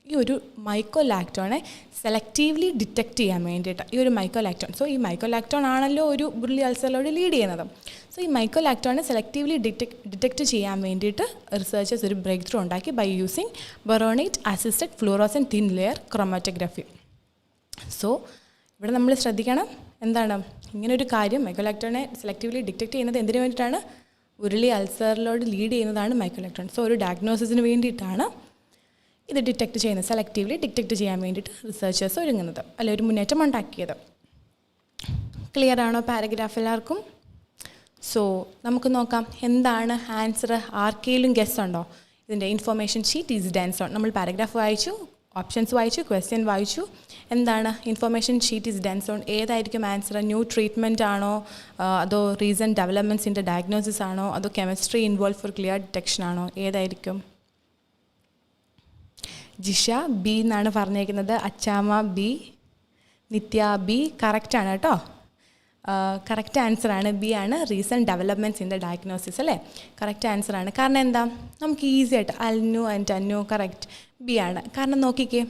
ഈ ഒരു മൈക്കോലാക്ടോണെ സെലക്റ്റീവ്ലി ഡിറ്റക്റ്റ് ചെയ്യാൻ വേണ്ടിയിട്ട്. ഈ ഒരു മൈക്കോലാക്ടോൺ, സോ ഈ മൈക്കോലാക്ടോൺ ആണല്ലോ ഒരു ബുരുളി അൾസറിലോട് ലീഡ് ചെയ്യുന്നത്. സോ ഈ മൈക്കോലാക്ടോണെ സെലക്റ്റീവ്ലി ഡിറ്റക്റ്റ് ചെയ്യാൻ വേണ്ടിയിട്ട് റിസർച്ചേഴ്സ് ഒരു ബ്രേക്ക് ത്രൂ ഉണ്ടാക്കി by using boronate assisted fluorescent thin layer chromatography. So ഇവിടെ നമ്മൾ ശ്രദ്ധിക്കണം, എന്താണ് ഇങ്ങനൊരു കാര്യം, മൈക്കോലാക്ടോണെ സെലക്റ്റീവ്ലി ഡിറ്റക്റ്റ് ചെയ്യുന്നത് എന്തിനു വേണ്ടിയിട്ടാണ്? ബുരുളി അൾസറിലോട് ലീഡ് ചെയ്യുന്നതാണ് മൈക്കോലാക്ടോൺ. സോ ഒരു ഡയഗ്നോസിസിന് വേണ്ടിയിട്ടാണ് ഇത് ഡിറ്റക്റ്റ് ചെയ്യുന്നത്, സെലക്റ്റീവ്ലി ഡിറ്റക്റ്റ് ചെയ്യാൻ വേണ്ടിയിട്ട് റിസർച്ചേഴ്സ് ഒരുങ്ങുന്നത്, അല്ലെ ഒരു മുന്നേറ്റം ഉണ്ടാക്കിയത്. ക്ലിയർ ആണോ പാരഗ്രാഫ് എല്ലാവർക്കും? സോ നമുക്ക് നോക്കാം എന്താണ് ആൻസർ. ആർക്കെങ്കിലും ഗസ് ഉണ്ടോ? ഇതിൻ്റെ information sheet is dense on. നമ്മൾ പാരഗ്രാഫ് വായിച്ചു, ഓപ്ഷൻസ് വായിച്ചു, ക്വസ്റ്റ്യൻ വായിച്ചു. എന്താണ് information sheet is dense on? ഏതായിരിക്കും ആൻസർ? ന്യൂ ട്രീറ്റ്മെൻറ്റ് ആണോ, അതോ റീസെൻറ്റ് ഡെവലപ്മെൻറ്റ്സിൻ്റെ ഡയഗ്നോസിസ് ആണോ, അതോ chemistry involve for clear detection ആണോ? ഏതായിരിക്കും? ജിഷ ബി എന്നാണ് പറഞ്ഞേക്കുന്നത്, അച്ചാമ ബി, നിത്യ ബി കറക്റ്റാണ് കേട്ടോ. കറക്റ്റ് ആൻസറാണ്, ബി ആണ് recent developments in the diagnosis അല്ലേ. കറക്റ്റ് ആൻസറാണ്. കാരണം എന്താ, നമുക്ക് ഈസി ആയിട്ട് അൽനു ആൻഡ് അന്നു കറക്റ്റ് ബി ആണ്. കാരണം നോക്കിക്കേ,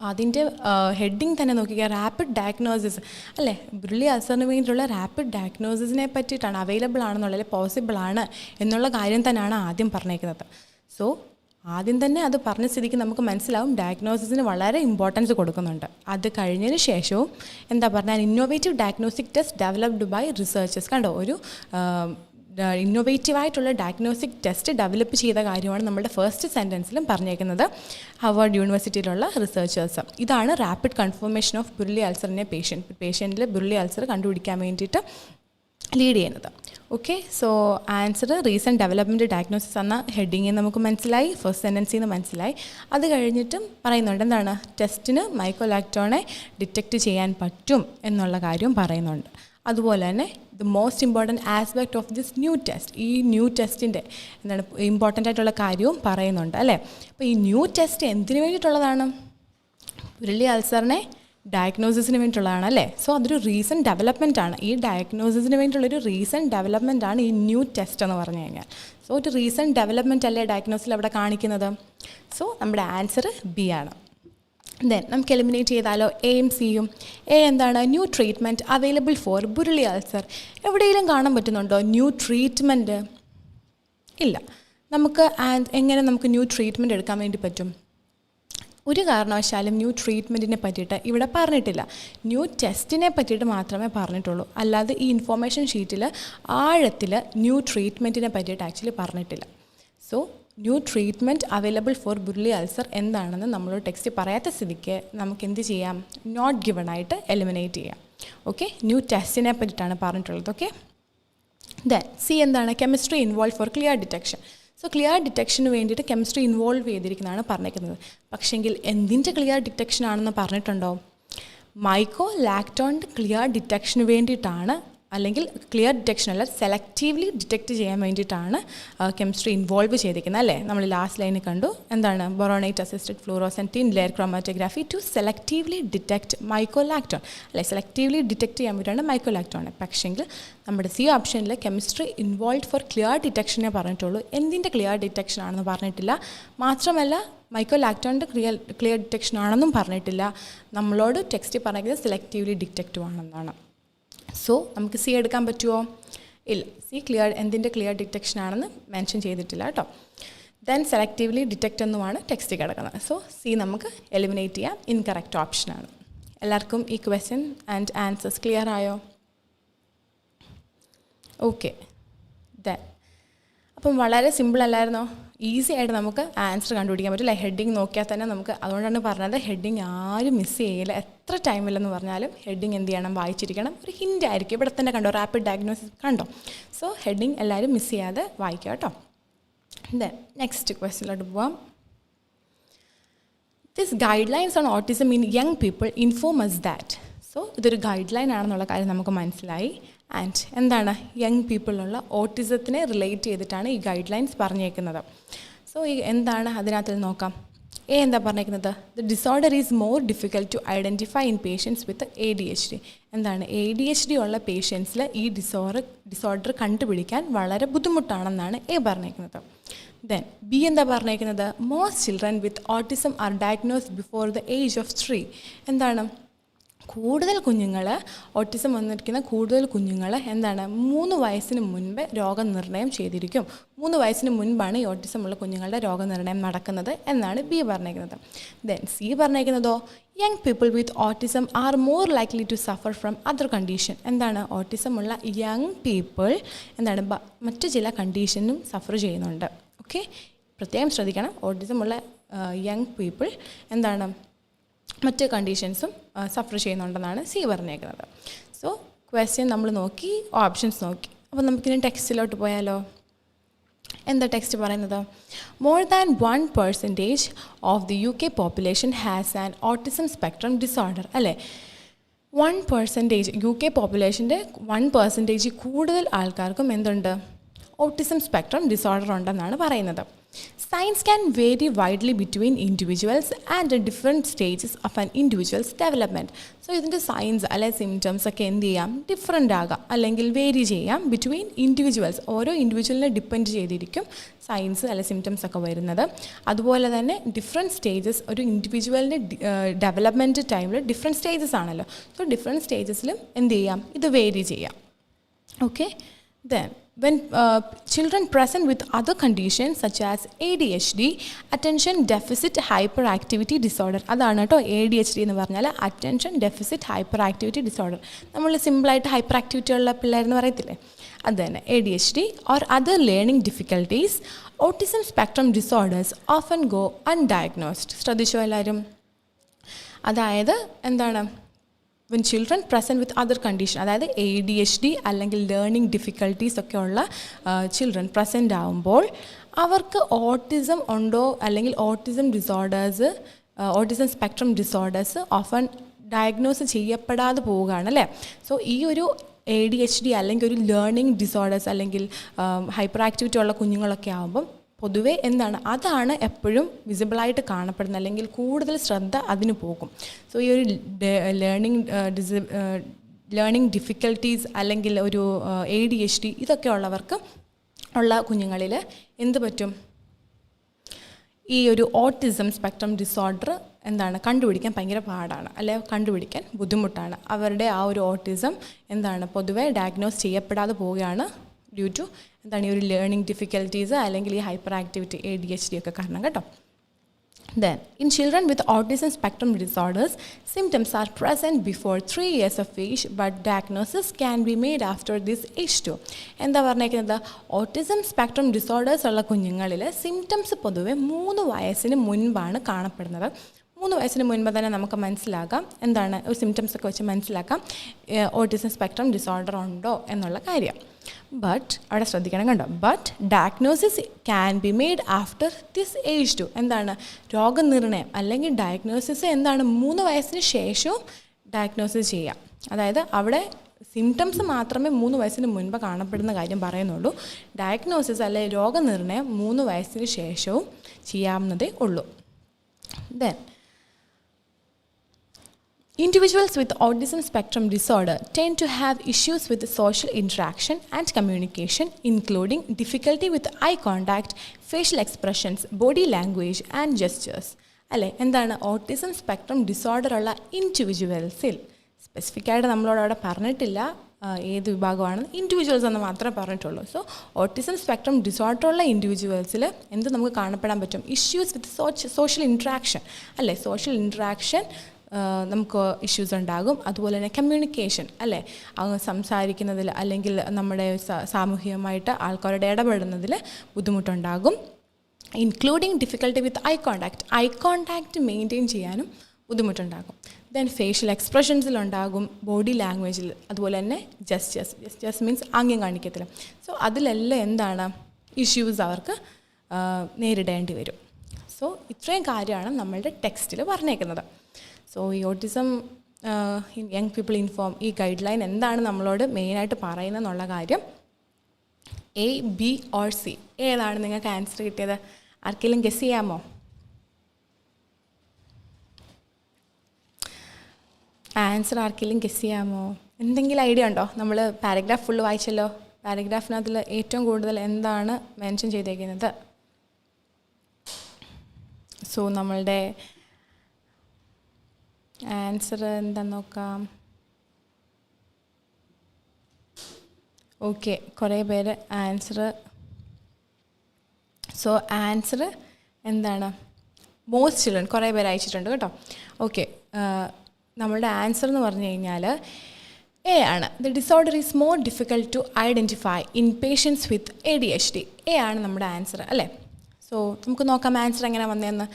അതിൻ്റെ ഹെഡിങ് തന്നെ നോക്കിക്കുക, റാപ്പിഡ് ഡയഗ്നോസിസ് അല്ലേ. ബ്രുള്ളി അൾസറിന് വേണ്ടിയിട്ടുള്ള റാപ്പിഡ് ഡയഗ്നോസിസിനെ പറ്റിയിട്ടാണ്, അവൈലബിൾ ആണെന്നുള്ളത്, പോസിബിൾ ആണ് എന്നുള്ള കാര്യം തന്നെയാണ് ആദ്യം പറഞ്ഞേക്കുന്നത്. സോ ആദ്യം തന്നെ അത് പറഞ്ഞ സ്ഥിതിക്ക് നമുക്ക് മനസ്സിലാവും ഡയഗ്നോസിസിന് വളരെ ഇമ്പോർട്ടൻസ് കൊടുക്കുന്നുണ്ട്. അത് കഴിഞ്ഞതിന് ശേഷവും എന്താ പറഞ്ഞാൽ, innovative diagnostic test developed by researchers. കണ്ടോ, ഒരു ഇന്നോവേറ്റീവായിട്ടുള്ള ഡയഗ്നോസ്റ്റിക് ടെസ്റ്റ് ഡെവലപ്പ് ചെയ്ത കാര്യമാണ് നമ്മുടെ ഫസ്റ്റ് സെൻറ്റൻസിലും പറഞ്ഞേക്കുന്നത്, ഹാർവാർഡ് യൂണിവേഴ്സിറ്റിയിലുള്ള റിസർച്ചേഴ്സ്. ഇതാണ് റാപ്പിഡ് കൺഫർമേഷൻ ഓഫ് ബുർലി അൾസറിനെ പേഷ്യൻറ്റിൽ ബുർലി അൾസർ കണ്ടുപിടിക്കാൻ വേണ്ടിയിട്ട് ലീഡ് ചെയ്യുന്നത്. Okay, so answer recent development diagnosis എന്ന ഹെഡിങ്ങിൽ നമുക്ക് മനസ്സിലായി, ഫസ്റ്റ് സെൻറ്റൻസിൽ നിന്ന് മനസ്സിലായി. അത് കഴിഞ്ഞിട്ടും പറയുന്നുണ്ട് എന്താണ്, ടെസ്റ്റിന് മൈക്കോലാക്ടോണെ ഡിറ്റക്റ്റ് ചെയ്യാൻ പറ്റും എന്നുള്ള കാര്യം പറയുന്നുണ്ട്. അതുപോലെ തന്നെ the most important aspect of this new test, ഈ ന്യൂ ടെസ്റ്റിൻ്റെ എന്താണ് ഇമ്പോർട്ടൻ്റ് ആയിട്ടുള്ള കാര്യവും പറയുന്നുണ്ട് അല്ലേ. അപ്പോൾ ഈ ന്യൂ ടെസ്റ്റ് എന്തിനു വേണ്ടിയിട്ടുള്ളതാണ്, ബുർലി അൾസറിനെ ഡയഗ്നോസിസിന് വേണ്ടിയിട്ടുള്ളതാണ് അല്ലേ. സോ അതൊരു റീസെൻറ്റ് ഡെവലപ്മെൻ്റ് ആണ്, ഈ ഡയഗ്നോസിസിന് വേണ്ടിയിട്ടുള്ളൊരു റീസെൻറ്റ് ഡെവലപ്മെൻ്റ് ആണ് ഈ ന്യൂ ടെസ്റ്റ് എന്ന് പറഞ്ഞു കഴിഞ്ഞാൽ. സോ ഒരു റീസെൻറ്റ് ഡെവലപ്മെൻ്റ് അല്ലേ ഡയഗ്നോസിൽ അവിടെ കാണിക്കുന്നത്. സോ നമ്മുടെ ആൻസർ ബി ആണ്. ദെൻ നമുക്ക് എലിമിനേറ്റ് ചെയ്താലോ, എയും സിയും. എ എന്താണ്, new treatment available for Buruli ulcer. എവിടെയെങ്കിലും കാണാൻ പറ്റുന്നുണ്ടോ ന്യൂ ട്രീറ്റ്മെൻറ്റ്? ഇല്ല. നമുക്ക് എങ്ങനെ നമുക്ക് ന്യൂ ട്രീറ്റ്മെൻറ്റ് എടുക്കാൻ വേണ്ടി പറ്റും? ഒരു കാരണവശാലും ന്യൂ ട്രീറ്റ്മെൻറ്റിനെ പറ്റിയിട്ട് ഇവിടെ പറഞ്ഞിട്ടില്ല, ന്യൂ ടെസ്റ്റിനെ പറ്റിയിട്ട് മാത്രമേ പറഞ്ഞിട്ടുള്ളൂ. അല്ലാതെ ഈ ഇൻഫോർമേഷൻ ഷീറ്റിൽ ആഴത്തിൽ ന്യൂ ട്രീറ്റ്മെൻറ്റിനെ പറ്റിയിട്ട് ആക്ച്വലി പറഞ്ഞിട്ടില്ല. So new treatment available for Buruli ulcer എന്താണെന്ന് നമ്മളോട് ടെക്സ്റ്റ് പറയാത്ത സ്ഥിതിക്ക് നമുക്ക് എന്ത് ചെയ്യാം, നോട്ട് ഗിവൺ ആയിട്ട് എലിമിനേറ്റ് ചെയ്യാം. ഓക്കെ, ന്യൂ ടെസ്റ്റിനെ പറ്റിയിട്ടാണ് പറഞ്ഞിട്ടുള്ളത്. ഓക്കെ, ദെൻ സി എന്താണ്, chemistry involve for clear detection. So clear ഡിറ്റക്ഷന് വേണ്ടിയിട്ട് കെമിസ്ട്രി ഇൻവോൾവ് ചെയ്തിരിക്കുന്നതാണ് പറഞ്ഞിരിക്കുന്നത്. പക്ഷേങ്കിൽ എന്തിൻ്റെ ക്ലിയർ ഡിറ്റക്ഷൻ ആണെന്ന് പറഞ്ഞിട്ടുണ്ടോ? മൈക്കോ ലാക്ടോണിൻ്റെ ക്ലിയർ ഡിറ്റക്ഷന് വേണ്ടിയിട്ടാണ്, അല്ലെങ്കിൽ ക്ലിയർ ഡിറ്റക്ഷൻ അല്ല, സെലക്റ്റീവ്ലി ഡിറ്റക്റ്റ് ചെയ്യാൻ വേണ്ടിയിട്ടാണ് കെമിസ്ട്രി ഇൻവോൾവ് ചെയ്തിരിക്കുന്നത് അല്ലേ. നമ്മൾ ലാസ്റ്റ് ലൈനിൽ കണ്ടു എന്താണ്, boronate assisted fluorescent thin layer chromatography to selectively detect mycolactone അല്ലെ, സെലക്റ്റീവ്ലി ഡിറ്റക്റ്റ് ചെയ്യാൻ വേണ്ടിയിട്ടാണ് മൈക്കോലാക്ടോൺ. പക്ഷേങ്കിൽ നമ്മുടെ സി ഓപ്ഷനിൽ കെമിസ്ട്രി ഇൻവോൾവ് ഫോർ ക്ലിയർ ഡിറ്റക്ഷനെ പറഞ്ഞിട്ടുള്ളൂ, എന്തിൻ്റെ ക്ലിയർ ഡിറ്റക്ഷൻ ആണെന്ന് പറഞ്ഞിട്ടില്ല. മാത്രമല്ല മൈക്കോലാക്ടോണിൻ്റെ ക്ലിയർ ഡിറ്റക്ഷൻ ആണെന്നും പറഞ്ഞിട്ടില്ല. നമ്മളോട് ടെക്സ്റ്റ് പറയുന്നത് സെലക്റ്റീവ്ലി ഡിറ്റക്റ്റീവ് ആണെന്നാണ്. സോ നമുക്ക് സി എടുക്കാൻ പറ്റുമോ? ഇല്ല. സി എന്തിൻ്റെ ക്ലിയർ ഡിറ്റക്ഷൻ ആണെന്ന് മെൻഷൻ ചെയ്തിട്ടില്ല കേട്ടോ. ദെൻ സെലക്റ്റീവ്ലി ഡിറ്റക്റ്റ് എന്നുമാണ് ടെക്സ്റ്റ് കിടക്കുന്നത്. സോ സി നമുക്ക് എലിമിനേറ്റ് ചെയ്യാം, ഇൻകറക്റ്റ് ഓപ്ഷനാണ്. എല്ലാവർക്കും ഈ ക്വസ്റ്റ്യൻ ആൻഡ് ആൻസേഴ്സ് ക്ലിയർ ആയോ? ഓക്കെ, ദെൻ അപ്പം വളരെ സിമ്പിൾ അല്ലായിരുന്നോ? ഈസി ആയിട്ട് നമുക്ക് ആൻസർ കണ്ടുപിടിക്കാൻ പറ്റും. ഹെഡിങ് നോക്കിയാൽ തന്നെ നമുക്ക്, അതുകൊണ്ടാണ് പറഞ്ഞത് ഹെഡിങ് ആരും മിസ് ചെയ്യില്ല. എത്ര ടൈമില്ലെന്ന് പറഞ്ഞാലും ഹെഡിങ് എന്ത് ചെയ്യണം, വായിച്ചിരിക്കണം. ഒരു ഹിൻ്റ് ആയിരിക്കും. ഇവിടെ തന്നെ കണ്ടോ, റാപ്പിഡ് ഡയഗ്നോസിസ് കണ്ടോ. സോ ഹെഡിങ് എല്ലാവരും മിസ് ചെയ്യാതെ വായിക്കുക കേട്ടോ. ദെൻ നെക്സ്റ്റ് ക്വസ്റ്റ്യനിലോട്ട് പോവാം. This guidelines on autism in young people inform us that. So ഇതൊരു ഗൈഡ് ലൈൻ ആണെന്നുള്ള കാര്യം നമുക്ക് മനസ്സിലായി. ആൻഡ് എന്താണ്, യങ് പീപ്പിളിലുള്ള ഓട്ടിസത്തിനെ റിലേറ്റ് ചെയ്തിട്ടാണ് ഈ ഗൈഡ് ലൈൻസ് പറഞ്ഞേക്കുന്നത്. സോ ഈ എന്താണ് അതിനകത്ത് നോക്കാം. എ എന്താ പറഞ്ഞേക്കുന്നത്, the disorder is more difficult to identify in patients with ADHD. എന്താണ്, ADHD ഉള്ള പേഷ്യൻസിൽ ഈ ഡിസോർഡർ കണ്ടുപിടിക്കാൻ വളരെ ബുദ്ധിമുട്ടാണെന്നാണ് എ പറഞ്ഞേക്കുന്നത്. ദെൻ ബി എന്താ പറഞ്ഞേക്കുന്നത്, most children with autism are diagnosed before the age of 3. എന്താണ്, കൂടുതൽ കുഞ്ഞുങ്ങൾ, ഓട്ടിസം വന്നിരിക്കുന്ന കൂടുതൽ കുഞ്ഞുങ്ങൾ എന്താണ്, 3 വയസ്സിന് മുൻപ് രോഗനിർണയം ചെയ്തിരിക്കും. 3 വയസ്സിന് മുൻപാണ് ഈ ഓട്ടിസം ഉള്ള കുഞ്ഞുങ്ങളുടെ രോഗനിർണയം നടക്കുന്നത് എന്നാണ് ബി പറഞ്ഞേക്കുന്നത്. ദെൻ സി പറഞ്ഞേക്കുന്നതോ, young people with autism are more likely to suffer from other condition. എന്താണ്, ഓട്ടിസം ഉള്ള യങ് പീപ്പിൾ എന്താണ്, മറ്റു ചില കണ്ടീഷനും സഫർ ചെയ്യുന്നുണ്ട്. ഓക്കെ, പ്രത്യേകം ശ്രദ്ധിക്കണം. ഓട്ടിസം ഉള്ള യങ് പീപ്പിൾ എന്താണ്, മറ്റ് കണ്ടീഷൻസും സഫർ ചെയ്യുന്നുണ്ടെന്നാണ് സി പറഞ്ഞേക്കുന്നത്. സോ ക്വസ്റ്റ്യൻ നമ്മൾ നോക്കി, ഓപ്ഷൻസ് നോക്കി. അപ്പോൾ നമുക്കിനി ടെക്സ്റ്റിലോട്ട് പോയാലോ. എന്താ ടെക്സ്റ്റ് പറയുന്നത്, more than 1% of the UK population has an autism spectrum disorder. അല്ലേ, 1% UK പോപ്പുലേഷൻ്റെ 1% കൂടുതൽ ആൾക്കാർക്കും എന്തുണ്ട്, ഓട്ടിസം സ്പെക്ട്രം ഡിസോർഡർ ഉണ്ടെന്നാണ് പറയുന്നത്. Signs can vary widely between individuals and at different stages of an individual's development. So ഇതിൻ്റെ സൈൻസ് അല്ലെ സിംറ്റംസ് ഒക്കെ എന്ത് ചെയ്യാം, ഡിഫറെൻ്റ് ആകാം അല്ലെങ്കിൽ വേരി ചെയ്യാം ബിറ്റ്വീൻ ഇൻഡിവിജ്വൽസ്. ഓരോ ഇൻഡിവിജ്വലിനെ ഡിപ്പെൻഡ് ചെയ്തിരിക്കും സൈൻസ് അല്ലെ സിംറ്റംസ് ഒക്കെ വരുന്നത്. അതുപോലെ തന്നെ ഡിഫറെൻറ്റ് സ്റ്റേജസ്, ഒരു ഇൻഡിവിജ്വലിൻ്റെ ഡെവലപ്മെൻറ്റ് ടൈമിൽ ഡിഫറെൻറ്റ് സ്റ്റേജസ് ആണല്ലോ. സോ ഡിഫറെൻറ്റ് സ്റ്റേജസിലും എന്ത് ചെയ്യാം, ഇത് വേരി ചെയ്യാം. Okay, then when children present with other conditions such as ADHD, attention deficit hyperactivity disorder, അതാണ് കേട്ടോ ADHD എന്ന് പറഞ്ഞാൽ attention deficit hyper activity disorder. നമ്മൾ സിമ്പിളായിട്ട് ഹൈപ്പർ ആക്ടിവിറ്റി ഉള്ള പിള്ളേരെന്ന് പറയത്തില്ലേ, അത് തന്നെ ADHD or other learning difficulties, autism spectrum disorders often go undiagnosed. ശ്രദ്ധിച്ചോ എല്ലാവരും? അതായത് എന്താണ്, when children present with other condition, അതായത് ADHD അല്ലെങ്കിൽ ലേണിംഗ് ഡിഫിക്കൽട്ടീസ് ഒക്കെ ഉള്ള ചിൽഡ്രൻ പ്രസൻ്റ് ആകുമ്പോൾ അവർക്ക് ഓട്ടിസം ഉണ്ടോ അല്ലെങ്കിൽ autism disorders, autism spectrum disorders often diagnose ചെയ്യപ്പെടാതെ പോവുകയാണ് അല്ലേ. സോ ഈ ഒരു ADHD അല്ലെങ്കിൽ ഒരു ലേണിംഗ് ഡിസോർഡേഴ്സ് അല്ലെങ്കിൽ ഹൈപ്പർ ആക്ടിവിറ്റി ഉള്ള കുഞ്ഞുങ്ങളൊക്കെ ആകുമ്പം പൊതുവേ എന്താണ്, അതാണ് എപ്പോഴും വിസിബിളായിട്ട് കാണപ്പെടുന്നത്, അല്ലെങ്കിൽ കൂടുതൽ ശ്രദ്ധ അതിന് പോകും. സോ ഈ ഒരു ലേണിംഗ് ഡിഫിക്കൽട്ടീസ് അല്ലെങ്കിൽ ഒരു ADHD ഇതൊക്കെ ഉള്ളവർക്ക് ഉള്ള കുഞ്ഞുങ്ങളിൽ എന്ത് പറ്റും, ഈ ഒരു ഓട്ടിസം സ്പെക്ട്രം ഡിസോർഡർ എന്താണ് കണ്ടുപിടിക്കാൻ ഭയങ്കര പാടാണ്, അല്ലെ കണ്ടുപിടിക്കാൻ ബുദ്ധിമുട്ടാണ്. അവരുടെ ആ ഒരു ഓട്ടിസം എന്താണ് പൊതുവേ ഡയഗ്നോസ് ചെയ്യപ്പെടാതെ പോവുകയാണ് ഡ്യൂ ടു എന്താണ് ഈ ഒരു ലേണിംഗ് ഡിഫിക്കൽട്ടീസ് അല്ലെങ്കിൽ ഈ ഹൈപ്പർ ആക്ടിവിറ്റി ADHD ഒക്കെ കാരണം കേട്ടോ. Then, in children with autism spectrum disorders, symptoms are present before 3 years of age, but diagnosis can be made after this age too. എന്താ പറഞ്ഞേക്കുന്നത്, ഓട്ടിസം സ്പെക്ട്രം ഡിസോർഡേഴ്സ് ഉള്ള കുഞ്ഞുങ്ങളിൽ സിംറ്റംസ് പൊതുവെ 3 വയസ്സിന് മുൻപാണ് കാണപ്പെടുന്നത്. 3 വയസ്സിന് മുൻപ് തന്നെ നമുക്ക് മനസ്സിലാക്കാം എന്താണ്, ഒരു സിംറ്റംസ് ഒക്കെ വെച്ച് മനസ്സിലാക്കാം ഓട്ടിസം സ്പെക്ട്രം ഡിസോർഡർ ഉണ്ടോ എന്നുള്ള കാര്യം. ബട്ട് അവിടെ ശ്രദ്ധിക്കണം കണ്ടോ, but diagnosis can be made after this age too. എന്താണ്, രോഗനിർണയം അല്ലെങ്കിൽ ഡയഗ്നോസിസ് എന്താണ് 3 വയസ്സിന് ശേഷവും ഡയഗ്നോസിസ് ചെയ്യാം. അതായത് അവിടെ സിംറ്റംസ് മാത്രമേ 3 വയസ്സിന് മുൻപ് കാണപ്പെടുന്ന കാര്യം പറയുന്നുള്ളൂ. ഡയഗ്നോസിസ് അല്ലെങ്കിൽ രോഗനിർണയം 3 വയസ്സിന് ശേഷവും ചെയ്യാവുന്നതേ ഉള്ളൂ. Then individuals with autism spectrum disorder tend to have issues with social interaction and communication, including difficulty with eye contact, facial expressions, body language and gestures. അല്ലേ, എന്താണ് ഓട്ടിസം സ്പെക്ട്രം ഡിസോർഡർ ഉള്ള ഇൻഡിവിജ്വൽസിൽ സ്പെസിഫിക് ആയിട്ട് നമ്മളോട് അവിടെ പറഞ്ഞിട്ടില്ല ഏത് വിഭാഗമാണെന്ന്, ഇൻഡിവിജ്വൽസ് എന്ന് മാത്രമേ പറഞ്ഞിട്ടുള്ളൂ. സോ ഓട്ടിസം സ്പെക്ട്രം ഡിസോർഡർ ഉള്ള ഇൻഡിവിജ്വൽസിൽ എന്ത് നമുക്ക് കാണപ്പെടാൻ പറ്റും, ഇഷ്യൂസ് വിത്ത് സോഷ്യൽ ഇൻട്രാക്ഷൻ അല്ലേ, സോഷ്യൽ ഇൻട്രാക്ഷൻ നമുക്ക് ഇഷ്യൂസ് ഉണ്ടാകും. അതുപോലെ തന്നെ കമ്മ്യൂണിക്കേഷൻ അല്ലേ, സംസാരിക്കുന്നതിൽ അല്ലെങ്കിൽ നമ്മുടെ സാമൂഹികമായിട്ട് ആൾക്കാരോട് ഇടപെടുന്നതിൽ ബുദ്ധിമുട്ടുണ്ടാകും. Including difficulty with I contact maintain ചെയ്യാനും ബുദ്ധിമുട്ടുണ്ടാകും. ദെൻ ഫേഷ്യൽ എക്സ്പ്രഷൻസിലുണ്ടാകും, ബോഡി ലാംഗ്വേജിൽ, അതുപോലെ തന്നെ ജസ്റ്റേഴ്സ് മീൻസ് ആംഗ്യം കാണിക്കത്തില്ല. സോ അതിലെല്ലാം എന്താണ് ഇഷ്യൂസ് അവർക്ക് നേരിടേണ്ടി വരും. സോ ഇത്രയും കാര്യമാണ് നമ്മളുടെ ടെക്സ്റ്റിൽ പറഞ്ഞേക്കുന്നത്. സോ ഈ autism in young people inform, ഈ ഗൈഡ് ലൈൻ എന്താണ് നമ്മളോട് മെയിനായിട്ട് പറയുന്നത് എന്നുള്ള കാര്യം, A, B or C ഏതാണ് നിങ്ങൾക്ക് ആൻസർ കിട്ടിയത്? ആർക്കെങ്കിലും ഗസ് ചെയ്യാമോ? ആൻസർ ആർക്കെങ്കിലും ഗസ് ചെയ്യാമോ? എന്തെങ്കിലും ഐഡിയ ഉണ്ടോ? നമ്മൾ പാരഗ്രാഫ് ഫുള്ള് വായിച്ചല്ലോ, പാരഗ്രാഫിനകത്തിൽ ഏറ്റവും കൂടുതൽ എന്താണ് മെൻഷൻ ചെയ്തേക്കുന്നത്? സോ നമ്മളുടെ ആൻസർ എന്താന്ന് നോക്കാം. ഓക്കെ, കുറേ പേര് ആൻസർ, സോ ആൻസർ എന്താണ്, മോസ്റ്റ് ചിൽഡ്രൻ കുറേ പേര് അയച്ചിട്ടുണ്ട് കേട്ടോ. ഓക്കെ, നമ്മളുടെ ആൻസർ എന്ന് പറഞ്ഞു കഴിഞ്ഞാൽ എ ആണ്. The disorder is more difficult to identify in patients with ADHD. A ആണ് നമ്മുടെ ആൻസർ അല്ലേ. സോ നമുക്ക് നോക്കാം ആൻസർ എങ്ങനെ വന്നതെന്ന്.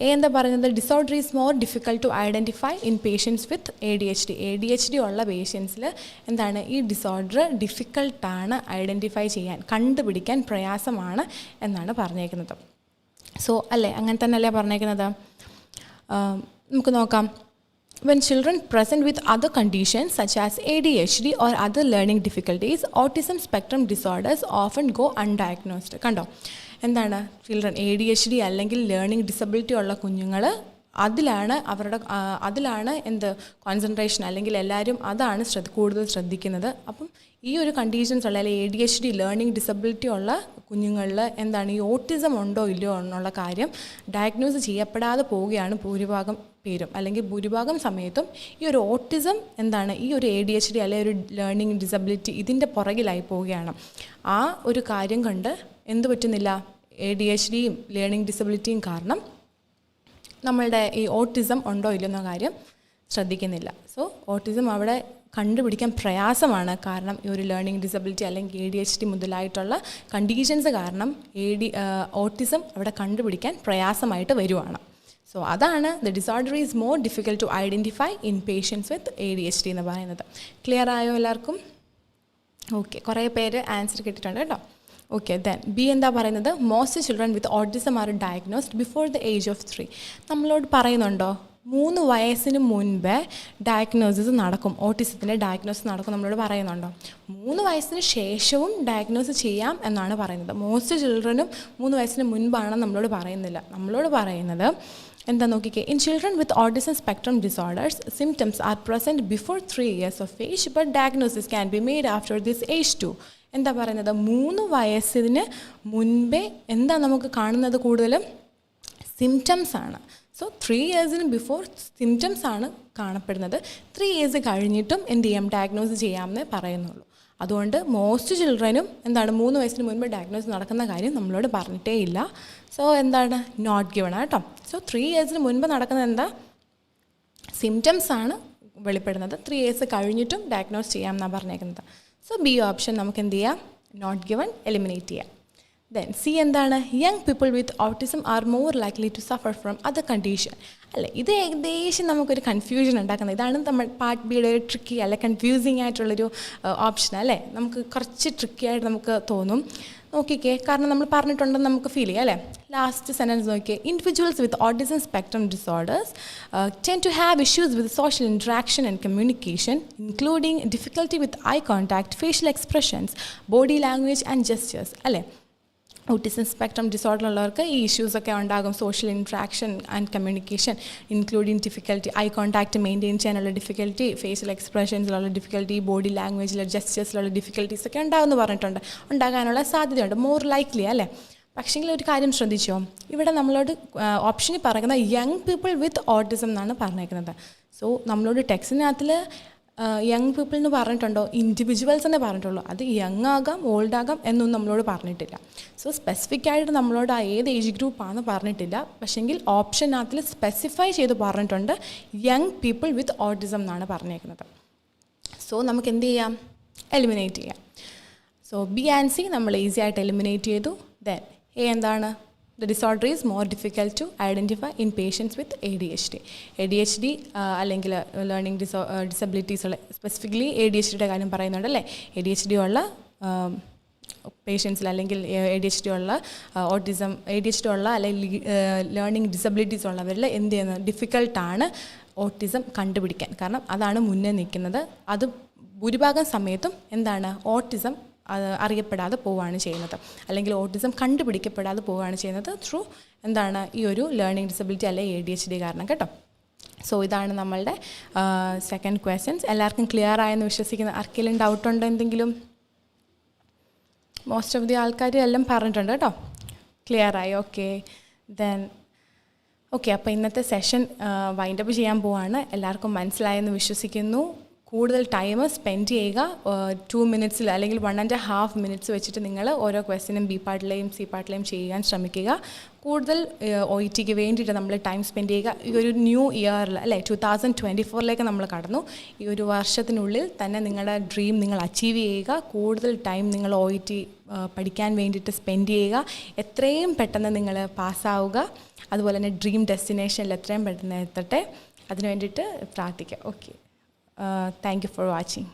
എ എന്താ പറയുന്നത്, disorder is more difficult to identify in patients with ADHD ഉള്ള പേഷ്യൻസിൽ എന്താണ് ഈ ഡിസോർഡർ ഡിഫിക്കൽട്ടാണ് ഐഡൻറ്റിഫൈ ചെയ്യാൻ, കണ്ടുപിടിക്കാൻ പ്രയാസമാണ് എന്നാണ് പറഞ്ഞേക്കുന്നത്. സോ അല്ലേ, അങ്ങനെ തന്നെ അല്ലേ പറഞ്ഞേക്കുന്നത്. നമുക്ക് നോക്കാം. When children present with other conditions such as ADHD or other learning difficulties, autism spectrum disorders often go undiagnosed. കണ്ടോ, എന്താണ് ചിൽഡ്രൻ ADHD അല്ലെങ്കിൽ ലേണിംഗ് ഡിസബിലിറ്റി ഉള്ള കുഞ്ഞുങ്ങൾ അതിലാണ് എന്ത് കോൺസെൻട്രേഷൻ അല്ലെങ്കിൽ എല്ലാവരും അതാണ് കൂടുതൽ ശ്രദ്ധിക്കുന്നത്. അപ്പം ഈ ഒരു കണ്ടീഷൻസ് ഉള്ള അല്ലെങ്കിൽ ADHD ലേണിംഗ് ഡിസബിലിറ്റി ഉള്ള കുഞ്ഞുങ്ങളിൽ എന്താണ് ഈ ഓട്ടിസം ഉണ്ടോ ഇല്ലയോ എന്നുള്ള കാര്യം ഡയഗ്നോസ് ചെയ്യപ്പെടാതെ പോവുകയാണ് ഭൂരിഭാഗം പേരും. അല്ലെങ്കിൽ ഭൂരിഭാഗം സമയത്തും ഈ ഒരു ഓട്ടിസം എന്താണ് ഈ ഒരു ADHD അല്ലെങ്കിൽ ഒരു ലേണിംഗ് ഡിസബിലിറ്റി ഇതിൻ്റെ പുറകിലായി പോവുകയാണ്. ആ ഒരു കാര്യം കൊണ്ട് എന്ത് പറ്റുന്നില്ല, ADHDയും ലേണിംഗ് ഡിസബിലിറ്റിയും കാരണം നമ്മളുടെ ഈ ഓട്ടിസം ഉണ്ടോ ഇല്ലയോ എന്ന കാര്യം ശ്രദ്ധിക്കുന്നില്ല. സോ ഓട്ടിസം അവിടെ കണ്ടുപിടിക്കാൻ പ്രയാസമാണ്. കാരണം ഈ ഒരു ലേണിംഗ് ഡിസബിലിറ്റി അല്ലെങ്കിൽ ADHD മുതലായിട്ടുള്ള കണ്ടീഷൻസ് കാരണം ഓട്ടിസം അവിടെ കണ്ടുപിടിക്കാൻ പ്രയാസമായിട്ട് വരുവാണ്. സോ അതാണ് the disorder is more difficult to identify in patients with ADHD എന്ന് പറയുന്നത്. ക്ലിയർ ആയോ എല്ലാവർക്കും? ഓക്കെ, കുറേ പേര് ആൻസർ കിട്ടിയിട്ടുണ്ട് കേട്ടോ. ഓക്കെ, ദെൻ ബി എന്താ പറയുന്നത്? Most children with autism are diagnosed before the age of 3. നമ്മളോട് പറയുന്നുണ്ടോ 3 വയസ്സിന് മുൻപേ ഡയഗ്നോസിസ് നടക്കും, ഓട്ടിസത്തിൻ്റെ ഡയഗ്നോസിസ് നടക്കും നമ്മളോട് പറയുന്നുണ്ടോ? 3 വയസ്സിന് ശേഷവും ഡയഗ്നോസ് ചെയ്യാം എന്നാണ് പറയുന്നത്. മോസ്റ്റ് ചിൽഡ്രനും 3 വയസ്സിന് മുൻപാണെന്ന് നമ്മളോട് പറയുന്നില്ല. നമ്മളോട് പറയുന്നത് എന്താ നോക്കിക്കേ, in children with autism spectrum disorders symptoms are present before 3 years of age but diagnosis can be made after this age 2. എന്താ പറയുന്നത്? 3 വയസ്സിന് മുൻപേ എന്താ നമുക്ക് കാണുന്നത്? കൂടുതലും സിംറ്റംസ് ആണ്. സോ 3 yearsന് ബിഫോർ സിംറ്റംസ് ആണ് കാണപ്പെടുന്നത്. 3 years കഴിഞ്ഞിട്ടും എന്ത് ചെയ്യാം, ഡയഗ്നോസ് ചെയ്യാമെന്നേ പറയുന്നുള്ളൂ. അതുകൊണ്ട് മോസ്റ്റ് ചിൽഡ്രനും എന്താണ് 3 വയസ്സിന് മുൻപ് ഡയഗ്നോസ് നടക്കുന്ന കാര്യം നമ്മളോട് പറഞ്ഞിട്ടേ ഇല്ല. സോ എന്താണ് നോട്ട് ഗിവൺ കേട്ടോ. സോ 3 yearsന് മുൻപ് നടക്കുന്നത് എന്താ, സിംറ്റംസ് ആണ് വെളിപ്പെടുന്നത്. 3 years കഴിഞ്ഞിട്ടും ഡയഗ്നോസ് ചെയ്യാമെന്നാണ് പറഞ്ഞേക്കുന്നത്. സോ ബി ഓപ്ഷൻ നമുക്ക് എന്ത് ചെയ്യാം, നോട്ട് ഗിവൺ എലിമിനേറ്റ് ചെയ്യാം. ദെൻ സി എന്താണ്, young people with autism are more likely to suffer from other condition. അല്ലേ, ഇത് ഏകദേശം നമുക്കൊരു കൺഫ്യൂഷൻ ഉണ്ടാക്കുന്നത്. ഇതാണ് നമ്മൾ പാർട്ട് ബിയുടെ ഒരു ട്രിക്കി അല്ലെ കൺഫ്യൂസിങ് ആയിട്ടുള്ളൊരു ഓപ്ഷൻ അല്ലേ. നമുക്ക് കുറച്ച് ട്രിക്കി ആയിട്ട് നമുക്ക് തോന്നും. നോക്കിക്കേ, കാരണം നമ്മൾ പറഞ്ഞിട്ടുണ്ടെന്ന് നമുക്ക് ഫീൽ ചെയ്യാം അല്ലേ. ലാസ്റ്റ് സെൻറ്റൻസ് നോക്കിയേ, individuals with autism spectrum disorders tend to have issues with social interaction and communication including difficulty with eye contact, facial expressions, body language and gestures. അല്ലേ, ഓട്ടിസം സ്പെക്ട്രം ഡിസോർഡർ ഉള്ളവർക്ക് ഈ ഇഷ്യൂസൊക്കെ ഉണ്ടാകും. Social interaction and communication including difficulty, eye contact maintain ചെയ്യാനുള്ള ഡിഫിക്കൽട്ടി, ഫേഷ്യൽ എക്സ്പ്രഷൻസിലുള്ള ഡിഫിക്കൽട്ടി, ബോഡി ലാംഗ്വേജിലെ ജെസ്റ്റേഴ്സിലുള്ള ഡിഫിക്കൽട്ടീസൊക്കെ ഉണ്ടാകുമെന്ന് പറഞ്ഞിട്ടുണ്ട്. ഉണ്ടാകാനുള്ള സാധ്യതയുണ്ട്, മോർ ലൈക്ലി അല്ലേ. പക്ഷേങ്കിൽ ഒരു കാര്യം ശ്രദ്ധിച്ചോ, ഇവിടെ നമ്മളോട് ഓപ്ഷനിൽ പറയുന്നത് യങ് പീപ്പിൾ വിത്ത് ഓട്ടിസം എന്നാണ് പറഞ്ഞേക്കുന്നത്. സോ നമ്മളോട് ടെക്സ്റ്റിനകത്തിൽ യങ് പീപ്പിൾ എന്ന് പറഞ്ഞിട്ടുണ്ടോ, ഇൻഡിവിജ്വൽസ് എന്നേ പറഞ്ഞിട്ടുള്ളൂ. അത് യങ് ആകാം ഓൾഡ് ആകാം എന്നൊന്നും നമ്മളോട് പറഞ്ഞിട്ടില്ല. സോ സ്പെസിഫിക് ആയിട്ട് നമ്മളോട് ആ ഏത് ഏജ് ഗ്രൂപ്പാണെന്ന് പറഞ്ഞിട്ടില്ല. പക്ഷേങ്കിൽ ഓപ്ഷനകത്തിൽ സ്പെസിഫൈ ചെയ്ത് പറഞ്ഞിട്ടുണ്ട് യങ് പീപ്പിൾ വിത്ത് ഓട്ടിസം എന്നാണ് പറഞ്ഞേക്കുന്നത്. സോ നമുക്ക് എന്ത് ചെയ്യാം, എലിമിനേറ്റ് ചെയ്യാം. സോ ബി ആൻഡ് സി നമ്മൾ ഈസി ആയിട്ട് എലിമിനേറ്റ് ചെയ്തു. ദെൻ എ എന്താണ്, the disorder is more difficult to identify in patients with ADHD. ADHD അല്ലെങ്കിൽ ലേണിംഗ് ഡിസബിലിറ്റീസ് ഉള്ള, സ്പെസിഫിക്കലി ADHDയുടെ കാര്യം പറയുന്നുണ്ടല്ലേ. ADHD ഉള്ള പേഷ്യൻസിൽ അല്ലെങ്കിൽ ADHD ഉള്ള ADHD ഉള്ള അല്ലെങ്കിൽ ലേണിംഗ് ഡിസബിലിറ്റീസ് ഉള്ളവരിൽ എന്ത് ചെയ്യുന്നത്, ഡിഫിക്കൽട്ടാണ് ഓട്ടിസം കണ്ടുപിടിക്കാൻ. കാരണം അതാണ് മുന്നേ നിൽക്കുന്നത്. അത് ഭൂരിഭാഗം സമയത്തും എന്താണ്, ഓട്ടിസം അറിയപ്പെടാതെ പോവുകയാണ് ചെയ്യുന്നത്, അല്ലെങ്കിൽ ഓട്ടിസം കണ്ടുപിടിക്കപ്പെടാതെ പോവുകയാണ് ചെയ്യുന്നത് ത്രൂ എന്താണ് ഈ ഒരു ലേണിംഗ് ഡിസബിലിറ്റി അല്ലെങ്കിൽ ADHD കാരണം കേട്ടോ. സോ ഇതാണ് നമ്മളുടെ സെക്കൻഡ് ക്വസ്റ്റ്യൻസ്. എല്ലാവർക്കും ക്ലിയർ ആയെന്ന് വിശ്വസിക്കുന്ന. ആർക്കെങ്കിലും ഡൗട്ടുണ്ടോ എന്തെങ്കിലും? മോസ്റ്റ് ഓഫ് ദി ആൾക്കാർ എല്ലാം പറഞ്ഞിട്ടുണ്ട് കേട്ടോ. ക്ലിയർ ആയി? Okay, then okay. അപ്പോൾ ഇന്നത്തെ സെഷൻ വൈൻഡപ്പ് ചെയ്യാൻ പോവാണ്. എല്ലാവർക്കും മനസ്സിലായെന്ന് വിശ്വസിക്കുന്നു. കൂടുതൽ ടൈം സ്പെൻഡ് ചെയ്യുക. 2 minutes അല്ലെങ്കിൽ 1.5 minutes വെച്ചിട്ട് നിങ്ങൾ ഓരോ ക്വസ്റ്റ്യനും ബി പാർട്ടിലെയും സി പാർട്ടിലെയും ചെയ്യാൻ ശ്രമിക്കുക. കൂടുതൽ OETക്ക് വേണ്ടിയിട്ട് നമ്മൾ ടൈം സ്പെൻഡ് ചെയ്യുക. ഈ ഒരു ന്യൂ ഇയറിൽ അല്ലേ 2024 നമ്മൾ കടന്നു. ഈ ഒരു വർഷത്തിനുള്ളിൽ തന്നെ നിങ്ങളുടെ ഡ്രീം നിങ്ങൾ അച്ചീവ് ചെയ്യുക. കൂടുതൽ ടൈം നിങ്ങൾ OET പഠിക്കാൻ വേണ്ടിയിട്ട് സ്പെൻഡ് ചെയ്യുക. എത്രയും പെട്ടെന്ന് നിങ്ങൾ പാസ്സാവുക. അതുപോലെ തന്നെ ഡ്രീം ഡെസ്റ്റിനേഷനിൽ എത്രയും പെട്ടെന്ന് എത്തട്ടെ. അതിന് വേണ്ടിയിട്ട് പ്രാർത്ഥിക്കുക. Okay, thank you for watching.